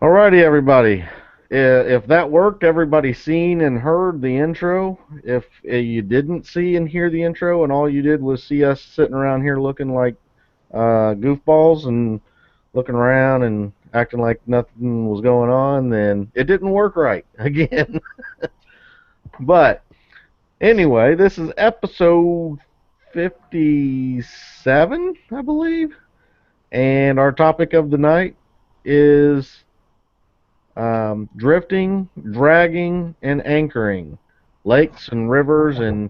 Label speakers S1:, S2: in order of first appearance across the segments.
S1: Alrighty, everybody. If that worked, everybody seen and heard the intro. If you didn't see and hear the intro, and all you did was see us sitting around here looking like goofballs and looking around and acting like nothing was going on, then it didn't work right again. But anyway, this is episode 57, I believe, and our topic of the night is drifting, dragging, and anchoring, lakes and rivers, and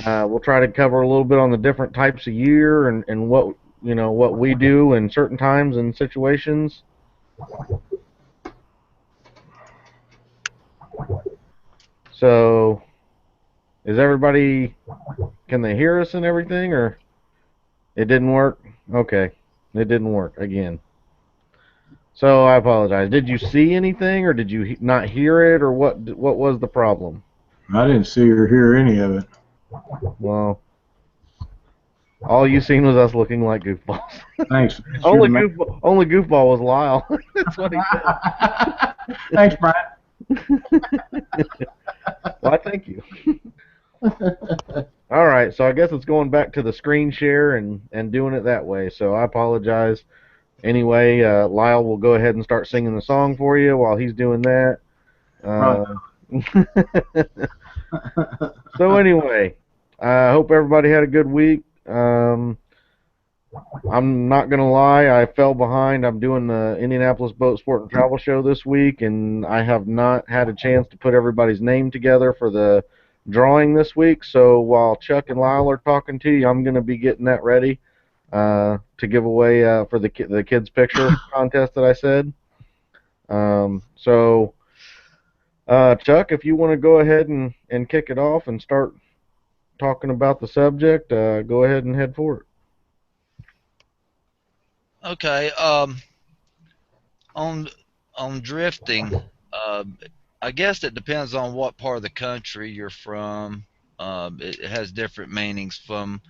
S1: we'll try to cover a little bit on the different types of year and what what we do in certain times and situations. So, is everybody? Can they hear us and everything, or it didn't work? Okay, it didn't work again. So I apologize. Did you see anything, or did you not hear it, or what was the problem?
S2: I didn't see or hear any of it.
S1: Well, all you seen was us looking like goofballs.
S2: Thanks. You're the man.
S1: Only goofball was Lyle. That's what he
S2: Thanks, Brian.
S1: said. Why, thank you. All right, so I guess it's going back to the screen share and doing it that way. So I apologize. Anyway, Lyle will go ahead and start singing the song for you while he's doing that.
S2: Right.
S1: So anyway, I hope everybody had a good week. I'm not gonna lie, I fell behind. I'm doing the Indianapolis Boat Sport and Travel Show this week, and I have not had a chance to put everybody's name together for the drawing this week. So while Chuck and Lyle are talking to you, I'm gonna be getting that ready to give away for the kids picture contest that I said. So Chuck, if you want to go ahead and kick it off and start talking about the subject, go ahead and head for it.
S3: Okay. On on drifting, uh, I guess it depends on what part of the country you're from. It has different meanings. From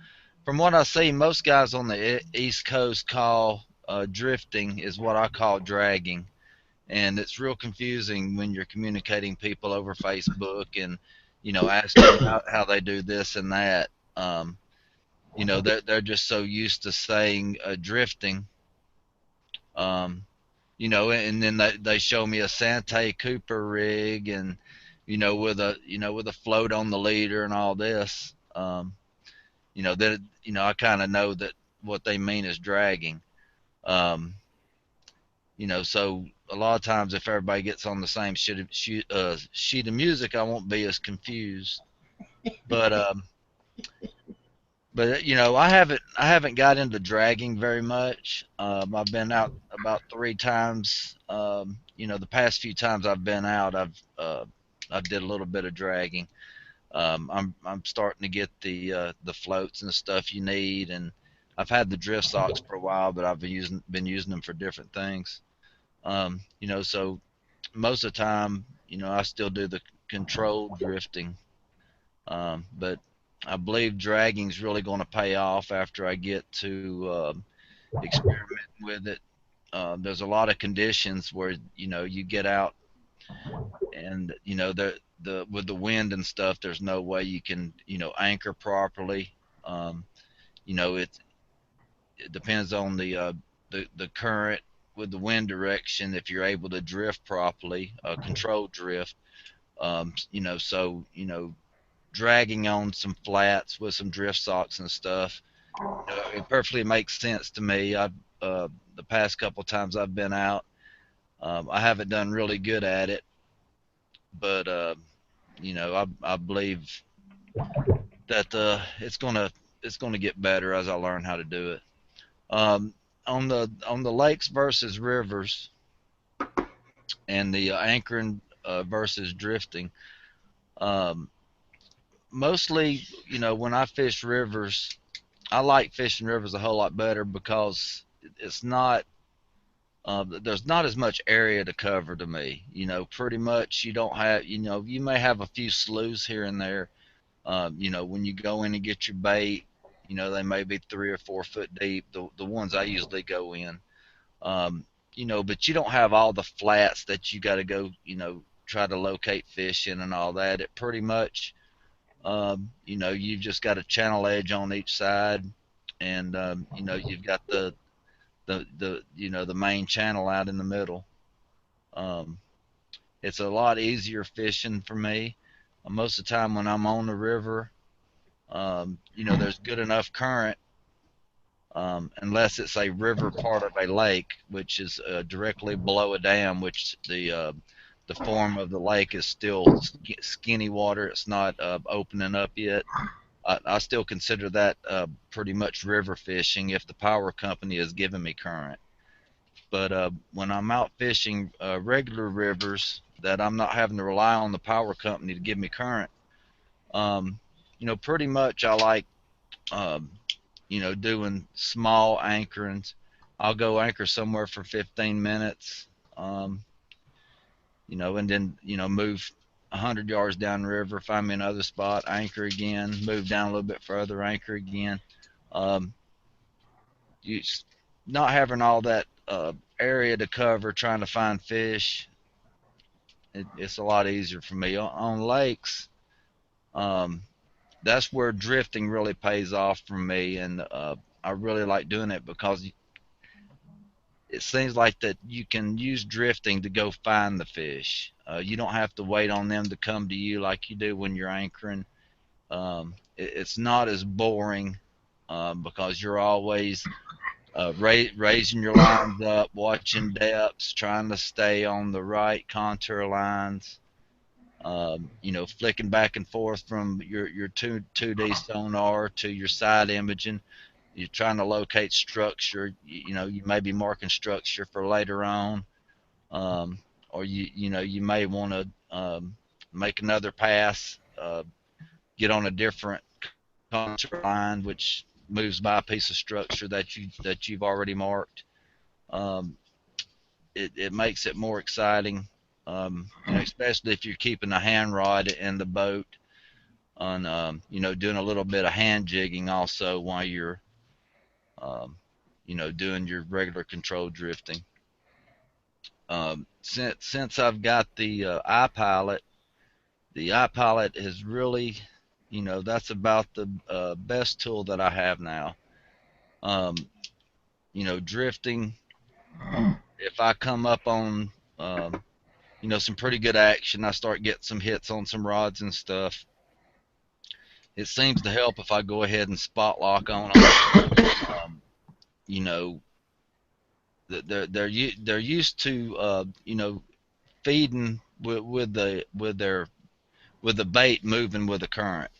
S3: what I see, most guys on the East Coast call drifting is what I call dragging, and it's real confusing when you're communicating people over Facebook and asking them how they do this and that. They're just so used to saying drifting. Um, and then they show me a Sante Cooper rig and with a float on the leader and all this. That I kind of know that what they mean is dragging. Um, so a lot of times if everybody gets on the same sheet of music, I won't be as confused. But I haven't got into dragging very much. I've been out about 3 times. The past few times I've been out, I did a little bit of dragging. I'm starting to get the floats and the stuff you need, and I've had the drift socks for a while, but I've been using them for different things. So most of the time, I still do the controlled drifting, but I believe dragging is really going to pay off after I get to experimenting with it. There's a lot of conditions where you get out and the with the wind and stuff. There's no way you can anchor properly. Um, it depends on the current with the wind direction if you're able to drift properly, controlled drift. So dragging on some flats with some drift socks and stuff. It perfectly makes sense to me. The past couple times I've been out, I haven't done really good at it, but I believe that it's gonna get better as I learn how to do it. On the lakes versus rivers and the anchoring versus drifting. Um, Mostly, when I fish rivers, I like fishing rivers a whole lot better because it's not there's not as much area to cover to me. Pretty much you don't have you may have a few sloughs here and there. When you go in and get your bait, they may be 3 or 4 foot deep. The ones I usually go in. Um, but you don't have all the flats that you got to go, try to locate fish in and all that. It pretty much, you've just got a channel edge on each side, and you've got the main channel out in the middle. Um, it's a lot easier fishing for me. Most of the time when I'm on the river, there's good enough current, unless it's a river part of a lake, which is directly below a dam, which the form of the lake is still skinny water. It's not opening up yet. I still consider that pretty much river fishing if the power company is giving me current. But when I'm out fishing regular rivers that I'm not having to rely on the power company to give me current, um, pretty much I like, um, doing small anchorings. I'll go anchor somewhere for 15 minutes, um, and then, move 100 yards down the river, find me another spot, anchor again, move down a little bit further, anchor again. Um, you not having all that area to cover trying to find fish, it's a lot easier for me. On lakes, um, that's where drifting really pays off for me, and I really like doing it because it seems like that you can use drifting to go find the fish. You don't have to wait on them to come to you like you do when you're anchoring. It's not as boring because you're always raising your lines up, watching depths, trying to stay on the right contour lines. Flicking back and forth from your 2D sonar to your side imaging. You're trying to locate structure. You may be marking structure for later on, um, or you may want to make another pass, get on a different contour line, which moves by a piece of structure that you've already marked. Um, it makes it more exciting, especially if you're keeping a hand rod in the boat on, doing a little bit of hand jigging also while you're, um, doing your regular control drifting. Since I've got the iPilot has really, that's about the best tool that I have now. Um, Drifting. If I come up on, some pretty good action, I start getting some hits on some rods and stuff. It seems to help if I go ahead and spot lock on them. Um, you know, they're used to, feeding with the bait moving with the current.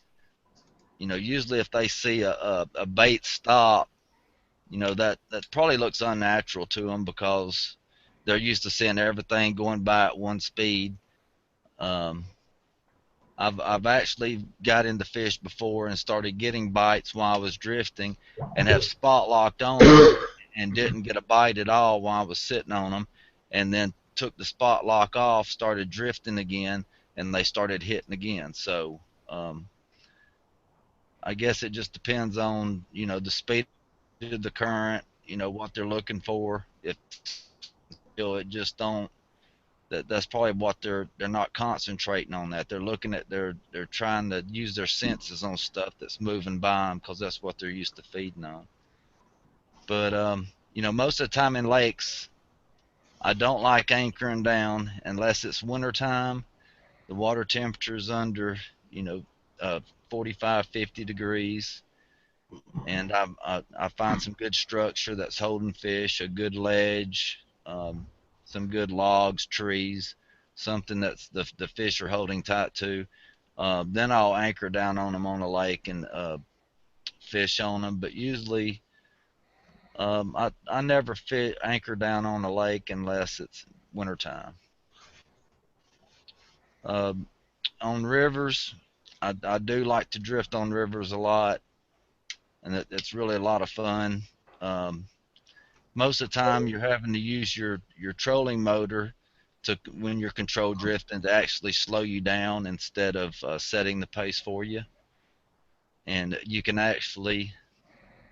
S3: Usually if they see a bait stop, that probably looks unnatural to them because they're used to seeing everything going by at one speed. Um, I've actually got into fish before and started getting bites while I was drifting, and have spot locked on them and didn't get a bite at all while I was sitting on them, and then took the spot lock off, started drifting again, and they started hitting again. So um, I guess it just depends on, the speed of the current, what they're looking for. If it just don't, that's probably what they're not concentrating on. That they're looking at, they're trying to use their senses on stuff that's moving by them because that's what they're used to feeding on. But most of the time in lakes, I don't like anchoring down unless it's winter time. The water temperature is under, you know, 45, 50 degrees, and I find some good structure that's holding fish, a good ledge, some good logs, trees, something that's the fish are holding tight to. Then I'll anchor down on them on the lake and fish on them. But usually, I never anchor down on the lake unless it's wintertime. Um, on rivers, I do like to drift on rivers a lot, and it's really a lot of fun. Um, Most of the time, you're having to use your trolling motor to, when you're control drifting, to actually slow you down instead of setting the pace for you. And you can actually,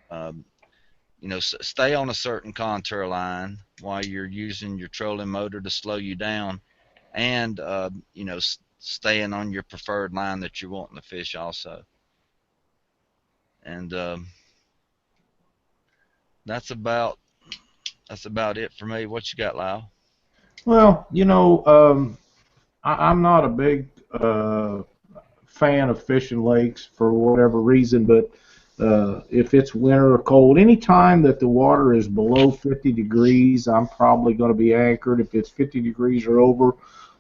S3: um, stay on a certain contour line while you're using your trolling motor to slow you down, and staying on your preferred line that you're wanting to fish also. And that's about that's about it for me. What you got, Lyle?
S2: Well, I'm not a big fan of fishing lakes for whatever reason, but if it's winter or cold, any time that the water is below 50 degrees, I'm probably going to be anchored. If it's 50 degrees or over,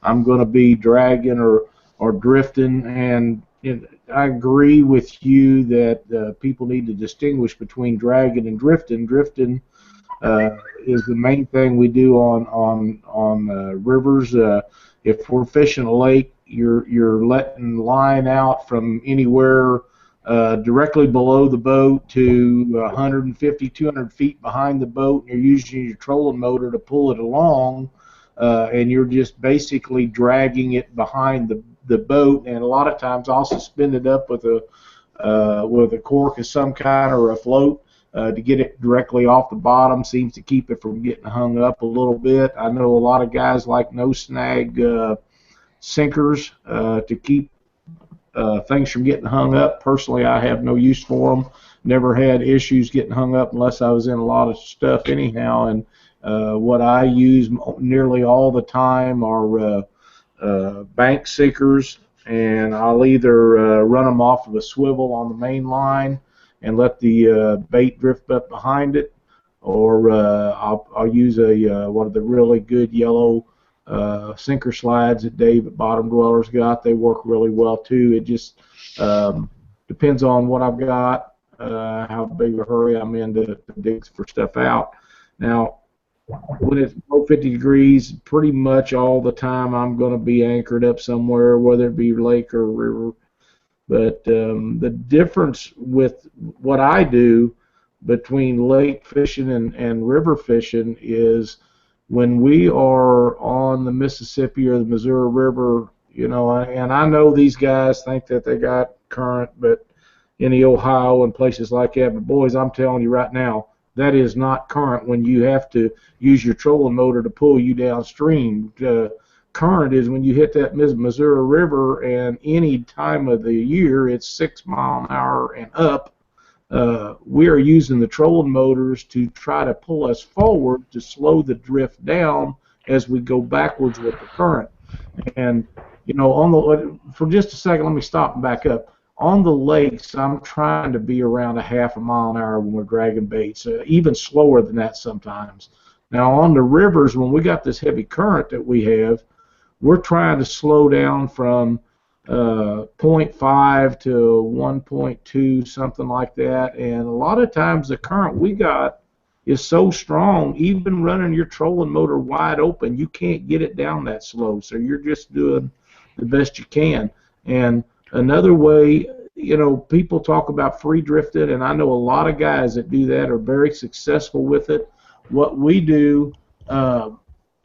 S2: I'm going to be dragging or drifting. And I agree with you that people need to distinguish between dragging and drifting. Drifting is the main thing we do on rivers. If we're fishing a lake, you're letting line out from anywhere directly below the boat to 150, 200 feet behind the boat, and you're using your trolling motor to pull it along, and you're just basically dragging it behind the boat. And a lot of times I'll suspend it up with a cork of some kind or a float to get it directly off the bottom. Seems to keep it from getting hung up a little bit. I know a lot of guys like no snag sinkers to keep things from getting hung up. Personally, I have no use for them. Never had issues getting hung up unless I was in a lot of stuff anyhow. And what I use nearly all the time are bank sinkers, and I'll either run them off of a swivel on the main line and let the bait drift up behind it, or I'll use one of the really good yellow sinker slides that Dave at Bottom Dwellers got. They work really well too. It just depends on what I've got, how big of a hurry I'm in to dig for stuff out. Now, when it's below 50 degrees, pretty much all the time I'm going to be anchored up somewhere, whether it be lake or river. But the difference with what I do between lake fishing and river fishing is when we are on the Mississippi or the Missouri River, and I know these guys think that they got current, but in the Ohio and places like that, but boys, I'm telling you right now, that is not current when you have to use your trolling motor to pull you downstream. Current is when you hit that Missouri River, and any time of the year it's 6 mile an hour and up. We are using the trolling motors to try to pull us forward to slow the drift down as we go backwards with the current. And for just a second, let me stop and back up. On the lakes, I'm trying to be around a half a mile an hour when we're dragging baits, even slower than that sometimes. Now on the rivers, when we got this heavy current that we have, we're trying to slow down from 0.5 to 1.2, something like that. And a lot of times the current we got is so strong, even running your trolling motor wide open, you can't get it down that slow. So you're just doing the best you can. And another way, people talk about free drifting, and I know a lot of guys that do that are very successful with it. What we do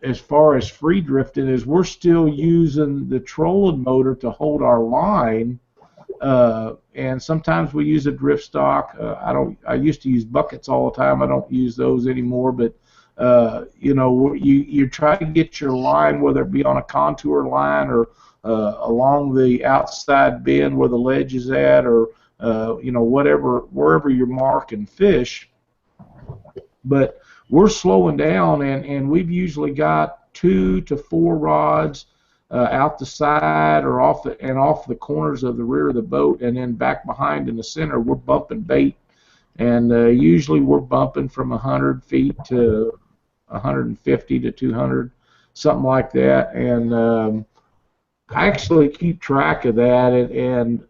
S2: as far as free drifting is we're still using the trolling motor to hold our line, and sometimes we use a drift stock. I used to use buckets all the time. I don't use those anymore, but you try to get your line, whether it be on a contour line or along the outside bend where the ledge is at, or wherever you're marking fish. But we're slowing down, and we've usually got 2 to 4 rods out the side or off the corners of the rear of the boat, and then back behind in the center we're bumping bait, and usually we're bumping from 100 feet to 150 to 200, something like that. And I actually keep track of that, and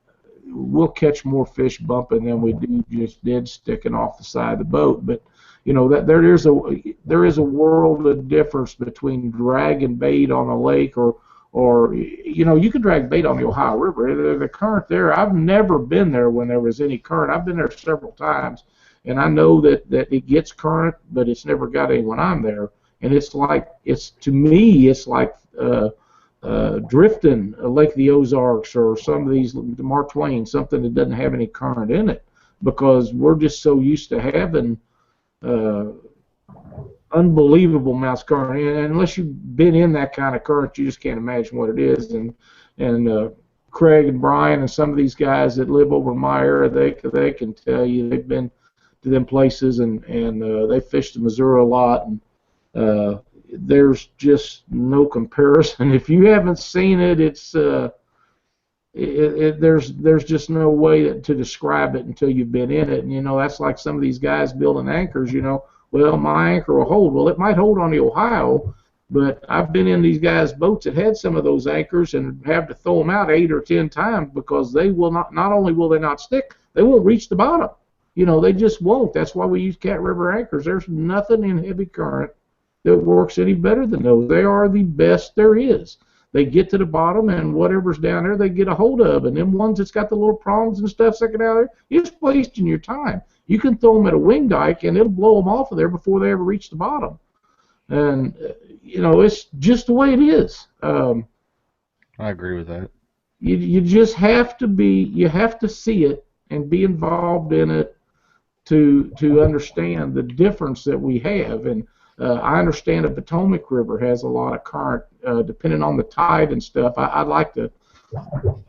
S2: we'll catch more fish bumping than we do just dead sticking off the side of the boat. But that there is a world of difference between dragging bait on a lake or you can drag bait on the Ohio River. The current there, I've never been there when there was any current. I've been there several times, and I know that it gets current, but it's never got any when I'm there. And to me it's like drifting Lake of the Ozarks or some of these Mark Twain, something that doesn't have any current in it, because we're just so used to having uh, unbelievable amounts of current. And unless you've been in that kind of current, you just can't imagine what it is. And Craig and Brian and some of these guys that live over in my area, they can tell you they've been to them places, and they fished the Missouri a lot. And there's just no comparison. If you haven't seen it, there's just no way to describe it until you've been in it. And that's like some of these guys building anchors. Well, my anchor will hold. Well, it might hold on the Ohio, but I've been in these guys' boats that had some of those anchors and have to throw them out 8 or 10 times because they will not only will they not stick, they won't reach the bottom. They just won't. That's why we use Cat River anchors. There's nothing in heavy current that works any better than those. They are the best there is. They get to the bottom, and whatever's down there, they get a hold of. And them ones that's got the little prongs and stuff sticking out there, you're just wasting your time. You can throw them at a wing dike, and it'll blow them off of there before they ever reach the bottom. And it's just the way it is.
S1: I agree with that.
S2: You just have to see it and be involved in it to understand the difference that we have. And I understand the Potomac River has a lot of current, depending on the tide and stuff. I'd like to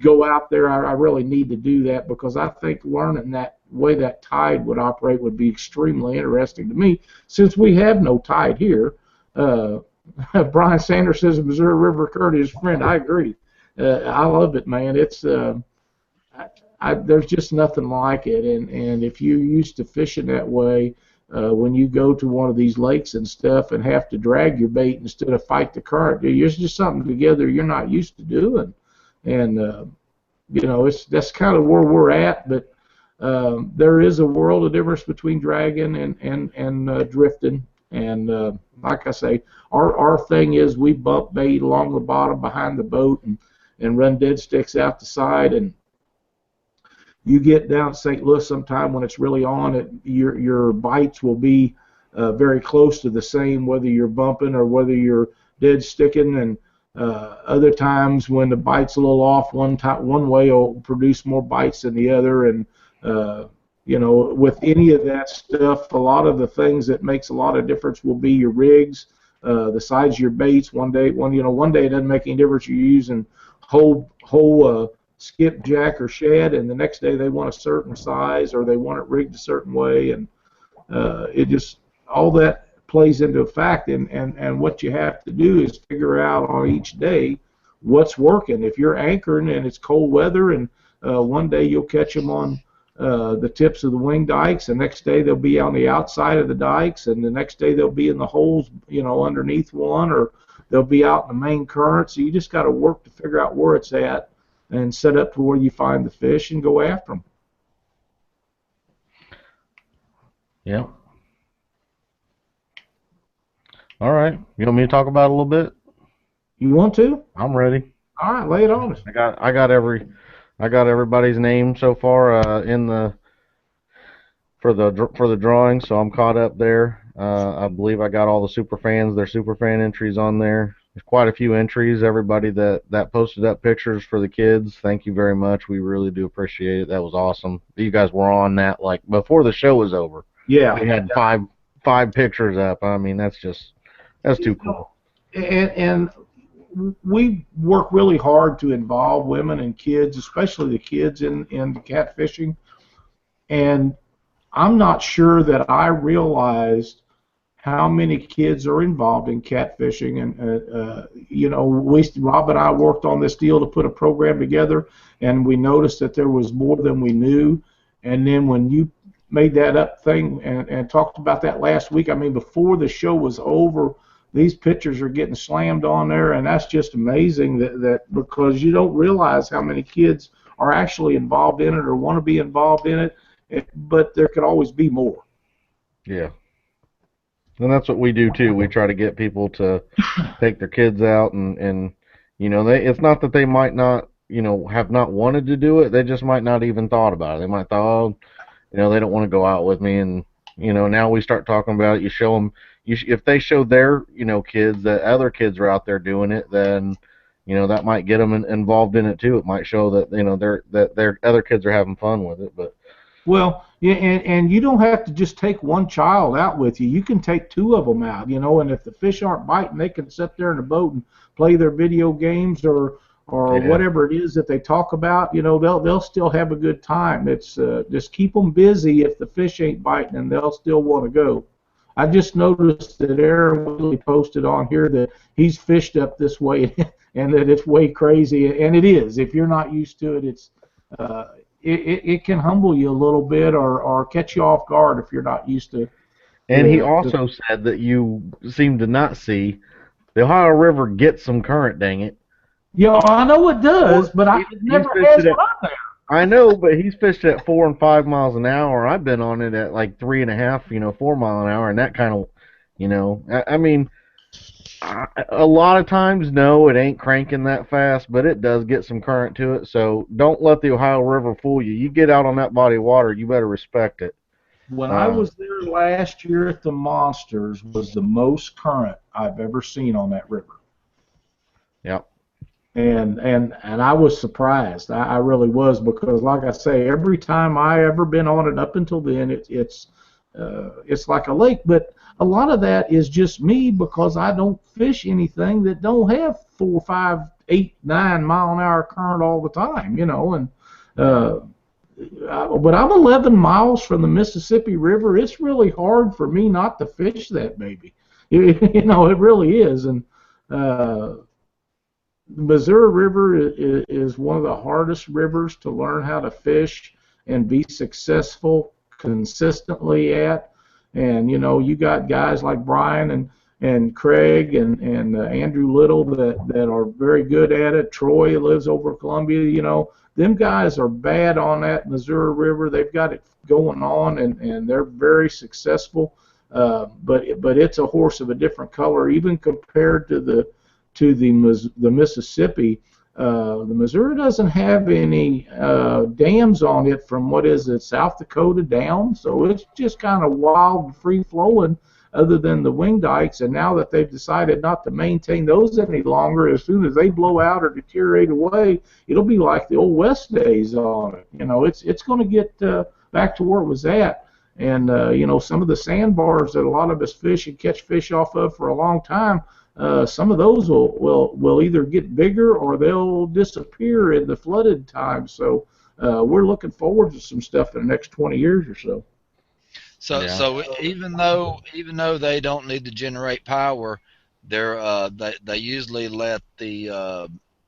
S2: go out there. I really need to do that because I think learning that way that tide would operate would be extremely interesting to me since we have no tide here. Brian Sanders says the Missouri River current is his friend. I agree. I love it, man. It's there's just nothing like it. And if you're used to fishing that way, when you go to one of these lakes and stuff and have to drag your bait instead of fight the current, it's just something together you're not used to doing. And that's kind of where we're at. But there is a world of difference between dragging and drifting. And like I say, our thing is we bump bait along the bottom behind the boat and run dead sticks out the side. And you get down to St. Louis sometime when it's really on, your bites will be very close to the same, whether you're bumping or whether you're dead sticking. And other times when the bite's a little off, one way will produce more bites than the other. And with any of that stuff, a lot of the things that makes a lot of difference will be your rigs, the size of your baits. One day it doesn't make any difference. You're using whole skipjack or shad, and the next day they want a certain size or they want it rigged a certain way, and it just all that plays into effect. And what you have to do is figure out on each day what's working. If you're anchoring and it's cold weather, and one day you'll catch them on the tips of the wing dikes, the next day they'll be on the outside of the dikes, and the next day they'll be in the holes, underneath one, or they'll be out in the main current. So you just got to work to figure out where it's at and set up to where you find the fish and go after them.
S1: Yeah. All right. You want me to talk about it a little bit?
S2: You want to?
S1: I'm ready.
S2: All right, lay it on us.
S1: I got everybody's name so far for the drawing, so I'm caught up there. I believe I got all the super fans, their super fan entries on there. There's quite a few entries. Everybody that posted up pictures for the kids, thank you very much. We really do appreciate it. That was awesome. You guys were on that like before the show was over.
S2: Yeah.
S1: We had five pictures up. I mean, that's too cool.
S2: And we work really hard to involve women and kids, especially the kids in the catfishing. And I'm not sure that I realized how many kids are involved in catfishing. And Rob and I worked on this deal to put a program together, and we noticed that there was more than we knew. And then when you made that up thing and talked about that last week, I mean, before the show was over, these pictures are getting slammed on there, and that's just amazing that because you don't realize how many kids are actually involved in it or want to be involved in it, but there could always be more.
S1: Yeah. And that's what we do too. We try to get people to take their kids out, and it's not that they might not, have not wanted to do it. They just might not even thought about it. They might thought, they don't want to go out with me, and now we start talking about it. You show them, if they show their kids that other kids are out there doing it, then that might get them involved in it too. It might show that that their other kids are having fun with it. But
S2: well, Yeah, and you don't have to just take one child out with you. You can take two of them out, and if the fish aren't biting, they can sit there in the boat and play their video games or
S1: Yeah.
S2: whatever it is that they talk about. They'll still have a good time. It's just keep them busy. If the fish ain't biting, and they'll still want to go. I just noticed that Aaron Willie posted on here that he's fished up this way, and that it's way crazy, and it is. If you're not used to it, uh, it can humble you a little bit or catch you off guard if you're not used to.
S1: And he also said that you seem to not see the Ohio River gets some current, dang it.
S2: I know it does, but it
S1: He's
S2: never
S1: fished
S2: has
S1: it
S2: when
S1: at,
S2: I'm there.
S1: I know, but he's fished at 4 and 5 miles an hour. I've been on it at like 3.5, 4 mile an hour, and that kind of, I mean, a lot of times, no, it ain't cranking that fast, but it does get some current to it. So don't let the Ohio River fool you. You get out on that body of water, you better respect it.
S2: When I
S1: Uh,
S2: was there last year at the Monsters, was the most current I've ever seen on that river.
S1: yeah.
S2: And I was surprised. I really was, because, like I say, every time I ever been on it up until then, it's like a lake. But a lot of that is just me, because I don't fish anything that don't have 4, 5, 8, 9 mile an hour current all the time, And uh, but I'm 11 miles from the Mississippi River. It's really hard for me not to fish that baby. It really is. And the Missouri River is one of the hardest rivers to learn how to fish and be successful consistently at. And you got guys like Brian and Craig and Andrew Little that are very good at it. Troy lives over Columbia. Them guys are bad on that Missouri River. They've got it going on, and they're very successful. But it's a horse of a different color, even compared to the Mississippi. The Missouri doesn't have any dams on it from, what is it, South Dakota down, so it's just kind of wild, free flowing, other than the wing dikes. And now that they've decided not to maintain those any longer, as soon as they blow out or deteriorate away, it'll be like the old West days on it. It's going to get back to where it was at. And some of the sandbars that a lot of us fish and catch fish off of for a long time, some of those will either get bigger or they'll disappear in the flooded time. So we're looking forward to some stuff in the next 20 years or so.
S3: So even though they don't need to generate power, they usually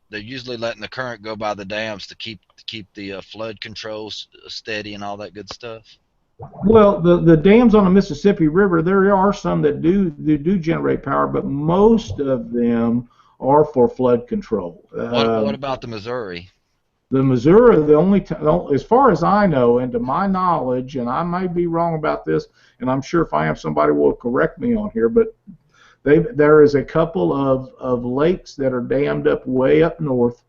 S3: they're usually letting the current go by the dams to keep the flood control steady and all that good stuff.
S2: Well, the dams on the Mississippi River, there are some that do generate power, but most of them are for flood control.
S3: What about the Missouri?
S2: The Missouri, as far as I know, and to my knowledge, and I may be wrong about this, and I'm sure if I am, somebody will correct me on here, but there is a couple of lakes that are dammed up way up north,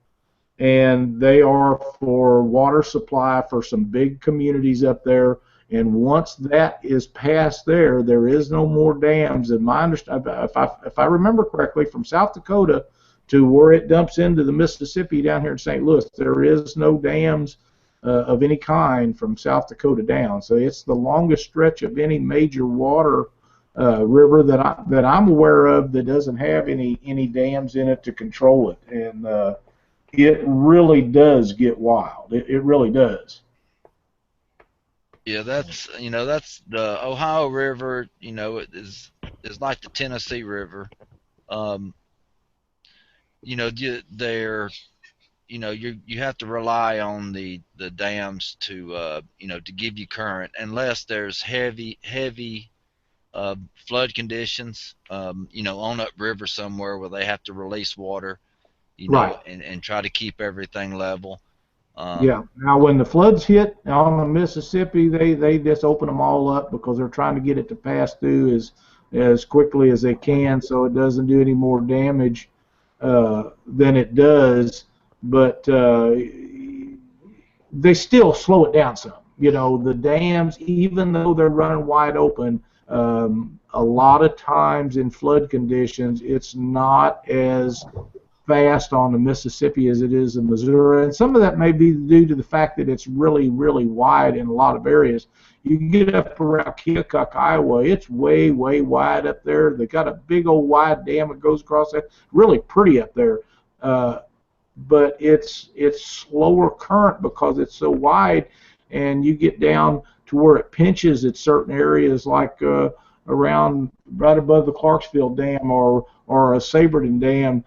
S2: and they are for water supply for some big communities up there. And once that is past there is no more dams. And my understanding, if I remember correctly, from South Dakota to where it dumps into the Mississippi down here in St. Louis, there is no dams of any kind from South Dakota down. So it's the longest stretch of any major water river that I'm aware of that doesn't have any dams in it to control it. And it really does get wild. It really does.
S3: Yeah, that's the Ohio River. It is like the Tennessee River. Um, you have to rely on the dams to give you current, unless there's heavy flood conditions, on upriver somewhere where they have to release water,
S2: Right.
S3: and try to keep everything level.
S2: Yeah. Now, when the floods hit on the Mississippi, they just open them all up because they're trying to get it to pass through as quickly as they can, so it doesn't do any more damage than it does. But they still slow it down some. The dams, even though they're running wide open, a lot of times in flood conditions, it's not as fast on the Mississippi as it is in Missouri, and some of that may be due to the fact that it's really, really wide in a lot of areas. You get up around Keokuk, Iowa, it's way, way wide up there. They got a big old wide dam that goes across there. Really pretty up there, but it's slower current because it's so wide, and you get down to where it pinches at certain areas like around right above the Clarksville Dam or a Saberton Dam.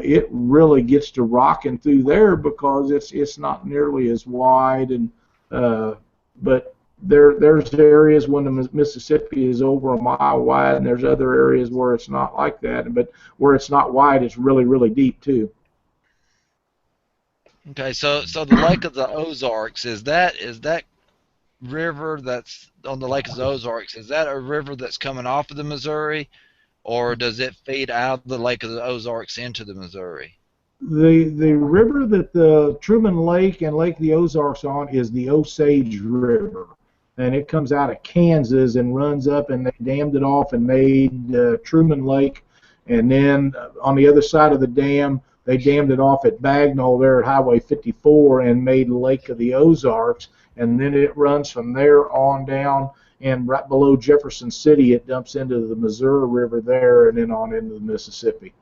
S2: It really gets to rocking through there because it's not nearly as wide, and but there's areas when the Mississippi is over a mile wide, and there's other areas where it's not like that. But where it's not wide, it's really, really deep too.
S3: Okay, so the Lake of the Ozarks, is that river that's on the Lake of the Ozarks, is that a river that's coming off of the Missouri, or does it feed out of the Lake of the Ozarks into the Missouri?
S2: The river that the Truman Lake and Lake of the Ozarks on is the Osage River, and it comes out of Kansas and runs up, and they dammed it off and made Truman Lake, and then on the other side of the dam they dammed it off at Bagnall there at Highway 54 and made Lake of the Ozarks, and then it runs from there on down, and right below Jefferson City it dumps into the Missouri River there and then on into the Mississippi.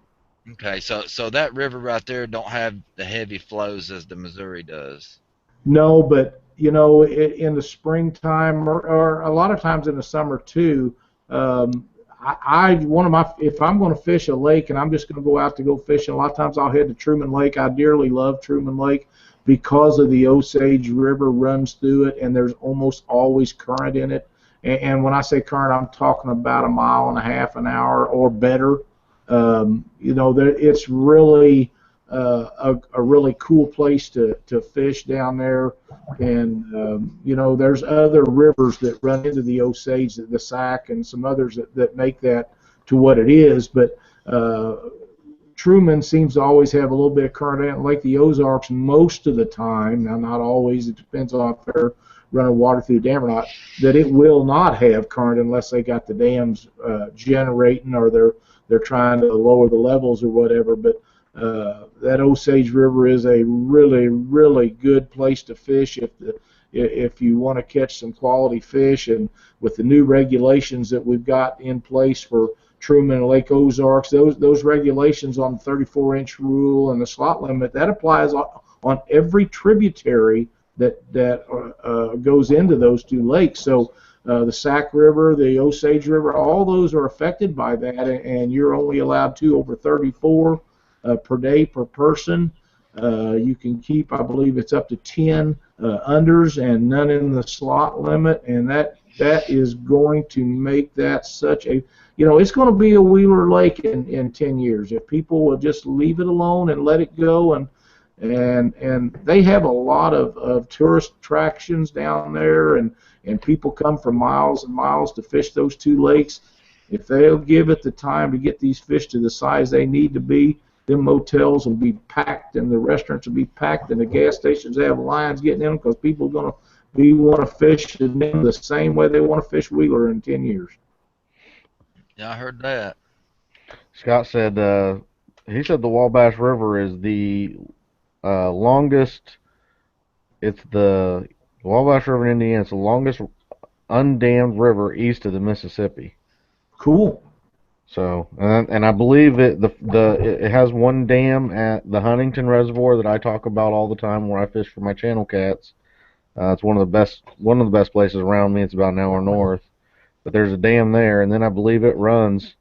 S3: Okay, so that river right there don't have the heavy flows as the Missouri does.
S2: No, but you know, in the springtime or a lot of times in the summer too, one of my if I'm going to fish a lake and I'm just going to go out to go fishing, a lot of times I'll head to Truman Lake. I dearly love Truman Lake because of the Osage River runs through it, and there's almost always current in it. And when I say current, I'm talking about a mile and a half an hour or better. You know, it's really a really cool place to fish down there. And, you know, there's other rivers that run into the Osage, the Sac, and some others that make that to what it is. But Truman seems to always have a little bit of current in it, like the Ozarks most of the time. Now, not always. It depends on if they're running water through the dam or not. That it will not have current unless they got the dams generating or they're trying to lower the levels or whatever. But that Osage River is a really, really good place to fish if you want to catch some quality fish. And with the new regulations that we've got in place for Truman and Lake Ozarks, those regulations on the 34-inch rule and the slot limit, that applies on every tributary that goes into those two lakes. So the Sac River, the Osage River, all those are affected by that, and you're only allowed 2 over 34 per day per person. You can keep, I believe it's up to 10 unders and none in the slot limit, and that is going to make that such a, you know, it's going to be a Wheeler Lake in 10 years if people will just leave it alone and let it go. And they have a lot of tourist attractions down there, and people come from miles and miles to fish those two lakes. If they'll give it the time to get these fish to the size they need to be, them motels will be packed and the restaurants will be packed and the gas stations have lines getting in them because people are going to want to fish them the same way they want to fish Wheeler in 10 years.
S3: Yeah, I heard that.
S1: Scott said he said the Wabash River is the longest. It's the Wabash River in Indiana. It's the longest undammed river east of the Mississippi.
S2: Cool.
S1: So, and I believe it has one dam at the Huntington Reservoir that I talk about all the time where I fish for my channel cats. It's one of the best places around me. It's about an hour north, but there's a dam there, and then I believe it runs,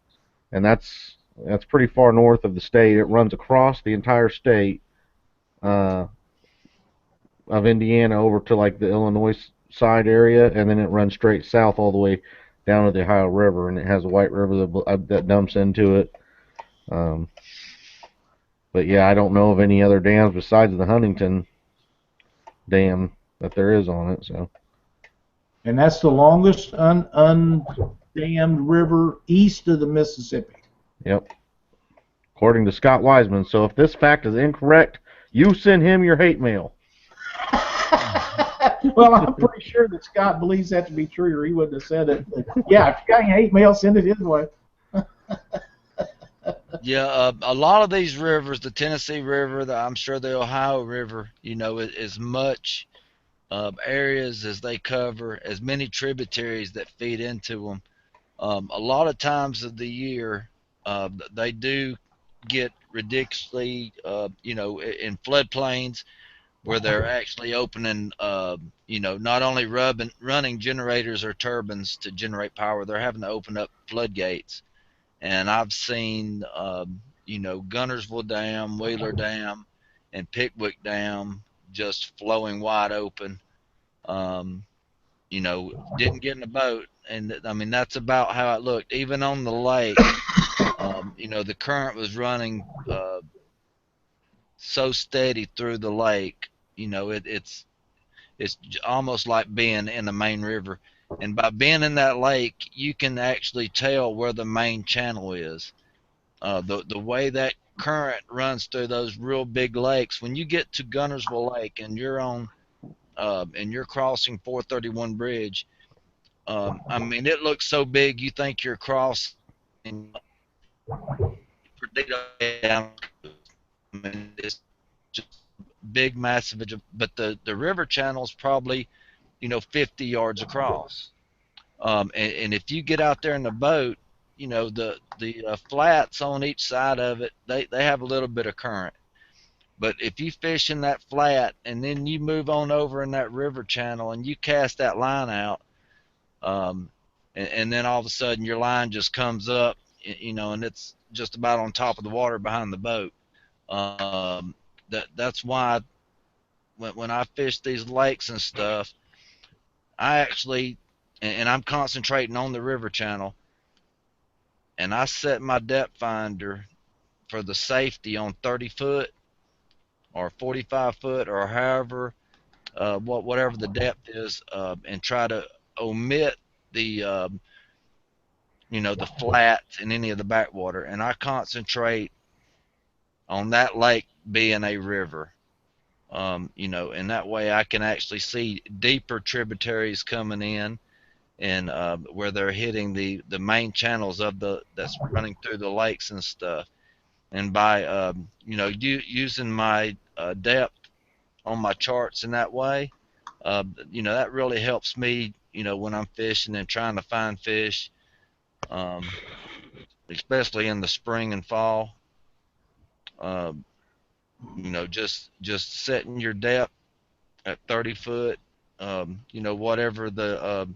S1: and that's pretty far north of the state. It runs across the entire state of Indiana over to like the Illinois side area, and then it runs straight south all the way down to the Ohio River, and it has a White River that dumps into it. But yeah, I don't know of any other dams besides the Huntington Dam that there is on it. So.
S2: And that's the longest undammed river east of the Mississippi.
S1: Yep. According to Scott Wiseman. So if this fact is incorrect, you send him your hate mail.
S2: Well, I'm pretty sure that Scott believes that to be true, or he wouldn't have said it. But yeah, if you got any hate mail, send it his way.
S3: Yeah, a lot of these rivers, the Tennessee River, I'm sure the Ohio River, as much areas as they cover, as many tributaries that feed into them. A lot of times of the year, they do get ridiculously, in floodplains where they're actually opening, not only running generators or turbines to generate power, they're having to open up floodgates. And I've seen, Gunnersville Dam, Wheeler Dam, and Pickwick Dam just flowing wide open. Um, didn't get in a boat, and I mean that's about how it looked. Even on the lake, the current was running so steady through the lake. It's almost like being in the main river. And by being in that lake, you can actually tell where the main channel is. The way that current runs through those real big lakes. When you get to Gunnersville Lake and you're crossing 431 Bridge, I mean it looks so big you think you're crossing down. I mean, it's just big, massive. But the river channel is probably 50 yards across. And if you get out there in the boat, the flats on each side of it, they have a little bit of current. But if you fish in that flat and then you move on over in that river channel and you cast that line out, um, and then all of a sudden your line just comes up, and it's just about on top of the water behind the boat. That's why when I fish these lakes and stuff, I actually, and I'm concentrating on the river channel, and I set my depth finder for the safety on 30 foot or 45 foot or however, whatever the depth is, and try to omit the, the flats and any of the backwater. And I concentrate on that lake being a river. And that way I can actually see deeper tributaries coming in, and where they're hitting the main channels of the that's running through the lakes and stuff. And by using my depth on my charts in that way, that really helps me, when I'm fishing and trying to find fish, um, especially in the spring and fall. Uh, just setting your depth at 30 foot. Whatever the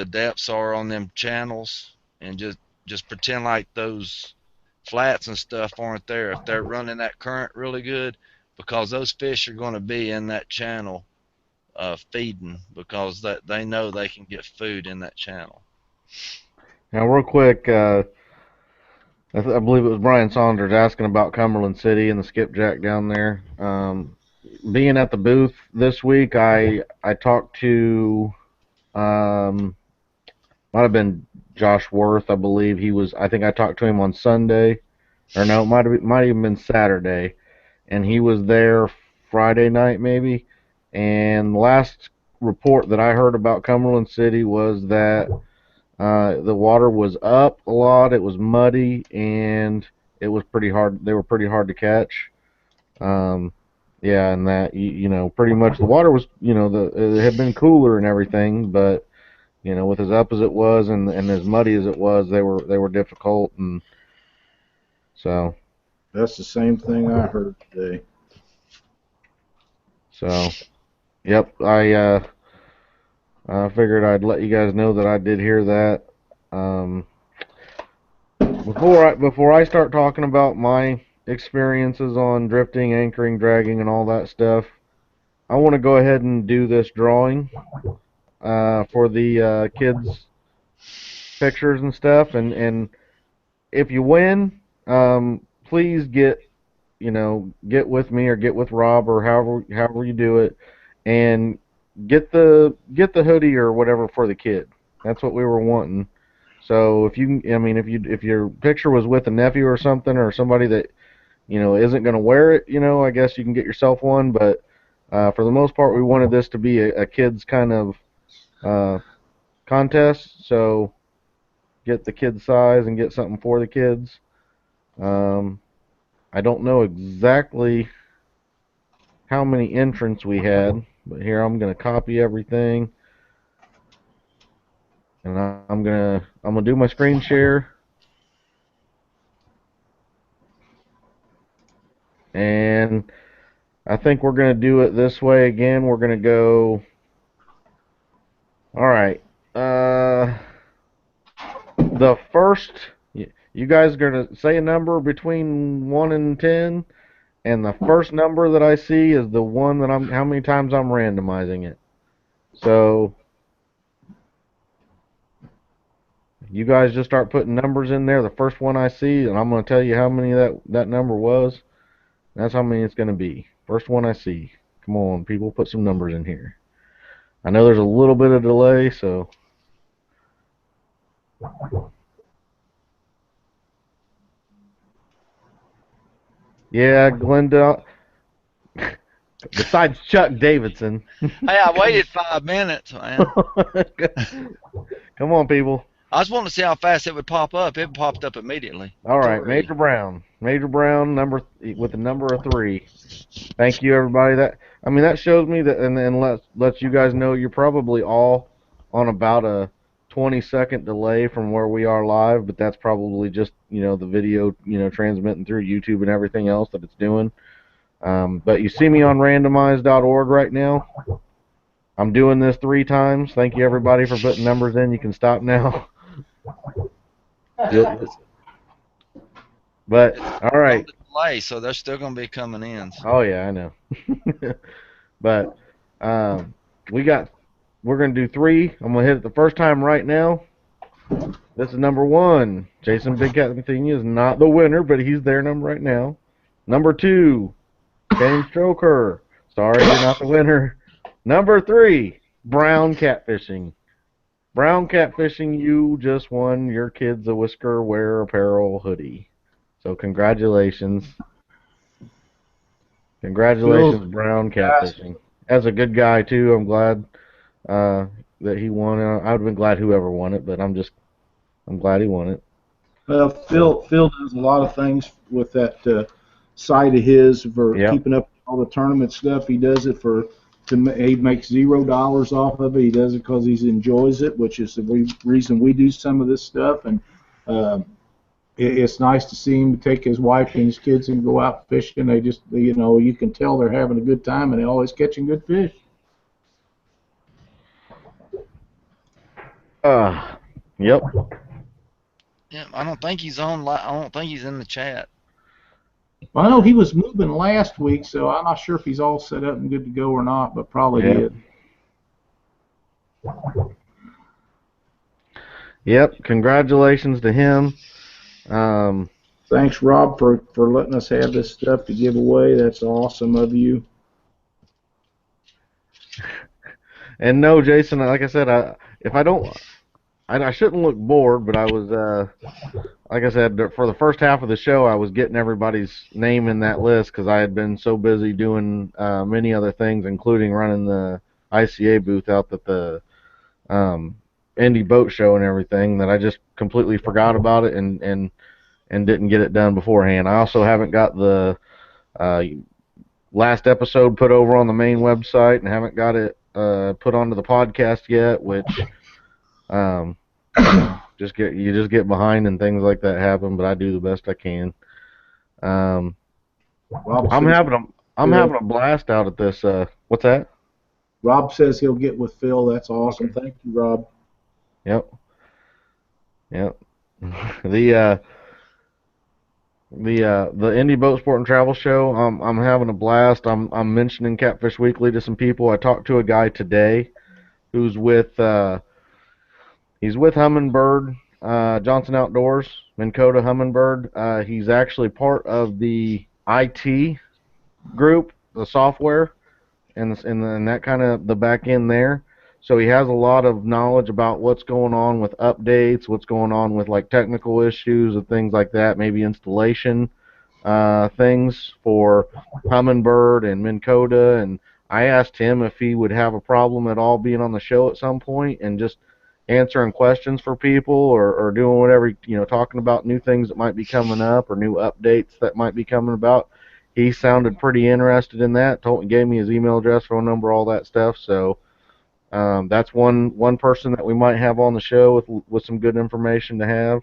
S3: depths are on them channels, and just pretend like those flats and stuff aren't there. If they're running that current really good, because those fish are going to be in that channel, feeding, because that they know they can get food in that channel.
S1: Now, real quick, I believe it was Brian Saunders asking about Cumberland City and the skipjack down there. Being at the booth this week, I talked to might have been Josh Worth, I believe he was. I think I talked to him on Sunday, or no, might even been Saturday, and he was there Friday night maybe. And the last report that I heard about Cumberland City was that the water was up a lot. It was muddy, and it was pretty hard. They were pretty hard to catch. Um, yeah, and that pretty much the water was, it had been cooler and everything, but with as up as it was and as muddy as it was, they were difficult, and so
S2: That's the same thing I heard today.
S1: so yep. I figured I'd let you guys know that I did hear that. Um, before I start talking about my experiences on drifting, anchoring, dragging, and all that stuff, I want to go ahead and do this drawing for the kids' pictures and stuff. And if you win, please get with me or get with Rob or however you do it, and get the hoodie or whatever for the kid. That's what we were wanting. So I mean, if your picture was with a nephew or something or somebody that isn't going to wear it, I guess you can get yourself one. But for the most part, we wanted this to be a kids kind of uh, contest. So get the kid size and get something for the kids. I don't know exactly how many entrants we had, but here I'm gonna copy everything, and I'm gonna do my screen share, and I think we're gonna do it this way again. We're gonna go. All right. The first, you guys are gonna say a number between 1 and 10, and the first number that I see is the one that how many times I'm randomizing it. So you guys just start putting numbers in there. The first one I see, and I'm going to tell you how many that number was. That's how many it's going to be. First one I see. Come on, people, put some numbers in here. I know there's a little bit of delay, so. Yeah, Glenda. Besides Chuck Davidson.
S3: Hey, I waited 5 minutes, man.
S1: Come on, people.
S3: I was wanting to see how fast it would pop up. It popped up immediately.
S1: All right,
S3: 3.
S1: Major Brown. Major Brown with the number of 3. Thank you, everybody. That shows me that, and lets you guys know you're probably all on about a 20-second delay from where we are live, but that's probably just the video transmitting through YouTube and everything else that it's doing. But you see me on randomize.org right now. I'm doing this 3 times. Thank you, everybody, for putting numbers in. You can stop now. But all right.
S3: Delay, so they're still going to be coming in. So.
S1: Oh yeah, I know. But we're gonna do 3. I'm gonna hit it the first time right now. This is number 1. Jason Big Cat Matheny is not the winner, but he's their number right now. Number 2, James Stroker. Sorry, you're not the winner. Number 3, Brown Catfishing. Brown Catfishing, you just won your Kids a Whisker Wear Apparel hoodie. So congratulations. Congratulations, Brown Catfishing. As a good guy, too, I'm glad that he won. I would have been glad whoever won it, but I'm glad he won it.
S2: Well, Phil does a lot of things with that site of his for keeping up all the tournament stuff. He does it he makes $0 off of it. He does it because he enjoys it, which is the reason we do some of this stuff. And it's nice to see him take his wife and his kids and go out fishing. They just, you can tell they're having a good time, and they're always catching good fish.
S1: Yep.
S3: Yeah, I don't think he's on. I don't think he's in the chat.
S2: Well, I know he was moving last week, so I'm not sure if he's all set up and good to go or not, but probably is.
S1: Yep. Congratulations to him.
S2: Thanks, Rob, for letting us have this stuff to give away. That's awesome of you.
S1: And no, Jason, like I said, I shouldn't look bored, but I was, like I said, for the first half of the show, I was getting everybody's name in that list because I had been so busy doing many other things, including running the ICA booth out at the Indy Boat Show and everything, that I just completely forgot about it and didn't get it done beforehand. I also haven't got the last episode put over on the main website and haven't got it put onto the podcast yet, which you just get behind and things like that happen, but I do the best I can. I'm having a blast out at this. What's that?
S2: Rob says he'll get with Phil. That's awesome. Okay. Thank you, Rob.
S1: Yep. The Indy Boat Sport and Travel Show. I'm having a blast. I'm mentioning Catfish Weekly to some people. I talked to a guy today who's with he's with Humminbird, Johnson Outdoors, Minn Kota Humminbird. He's actually part of the IT group, the software, and that kind of the back end there. So he has a lot of knowledge about what's going on with updates, what's going on with like technical issues and things like that, maybe installation things for Humminbird and Minn Kota. And I asked him if he would have a problem at all being on the show at some point and just answering questions for people or doing whatever, talking about new things that might be coming up or new updates that might be coming about. He sounded pretty interested in that. Gave me his email address, phone number, all that stuff. So that's one person that we might have on the show with some good information to have.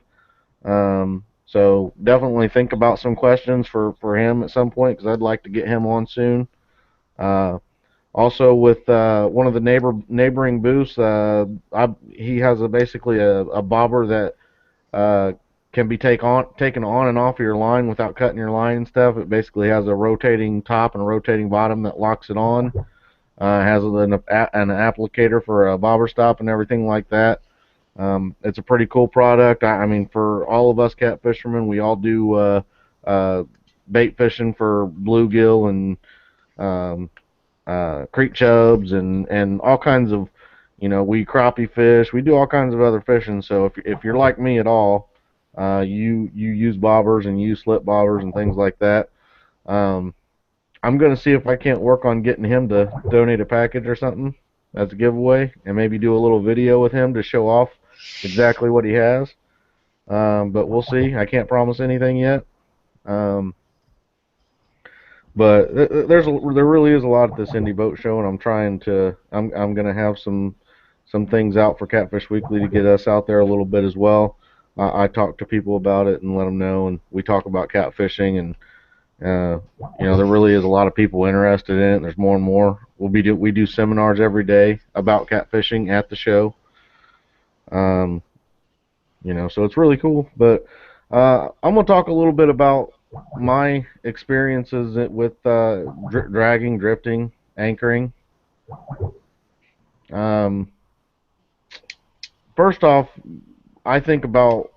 S1: So definitely think about some questions for him at some point because I'd like to get him on soon. Uh, Also with one of the neighboring booths, he has basically a bobber that can be taken on and off of your line without cutting your line and stuff. It basically has a rotating top and a rotating bottom that locks it on. Has an applicator for a bobber stop and everything like that. It's a pretty cool product. I mean, for all of us cat fishermen, we all do uh, bait fishing for bluegill and um, creek chubs and all kinds of, we crappie fish. We do all kinds of other fishing. So if you're like me at all, you use bobbers and use slip bobbers and things like that. Um, I'm gonna see if I can't work on getting him to donate a package or something as a giveaway, and maybe do a little video with him to show off exactly what he has. But we'll see. I can't promise anything yet. Um, but there really is a lot at this indie boat show, and I'm gonna have some things out for Catfish Weekly to get us out there a little bit as well. I talk to people about it and let them know, and we talk about catfishing, and uh, there really is a lot of people interested in it. And there's more and more. We do seminars every day about catfishing at the show. Um, so it's really cool. But I'm gonna talk a little bit about my experiences with dragging, drifting, anchoring. Um, First off, I think about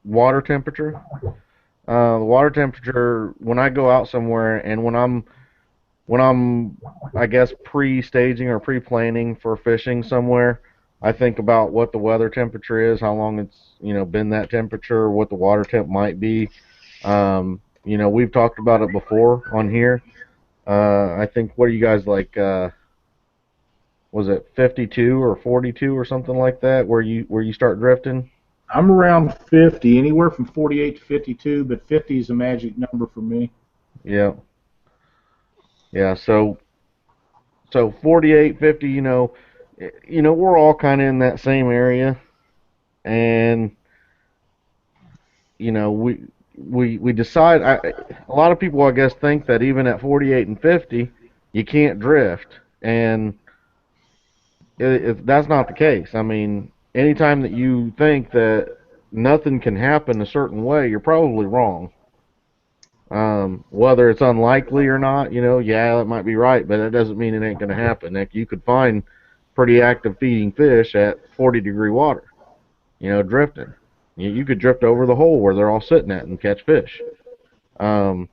S1: water temperature. The water temperature when I go out somewhere and when I'm I guess pre-staging or pre-planning for fishing somewhere, I think about what the weather temperature is, how long it's been that temperature, what the water temp might be. We've talked about it before on here. I think what are you guys like? Was it 52 or 42 or something like that where you start drifting?
S2: I'm around 50, anywhere from 48 to 52, but 50 is a magic number for me.
S1: Yeah, yeah. So 48, 50. We're all kind of in that same area, and we decide. A lot of people, I guess, think that even at 48 and 50, you can't drift, and that's not the case. I mean, anytime that you think that nothing can happen a certain way, you're probably wrong. Whether it's unlikely or not, yeah, it might be right, but that doesn't mean it ain't going to happen. Like, you could find pretty active feeding fish at 40-degree water, drifting. You could drift over the hole where they're all sitting at and catch fish. Um,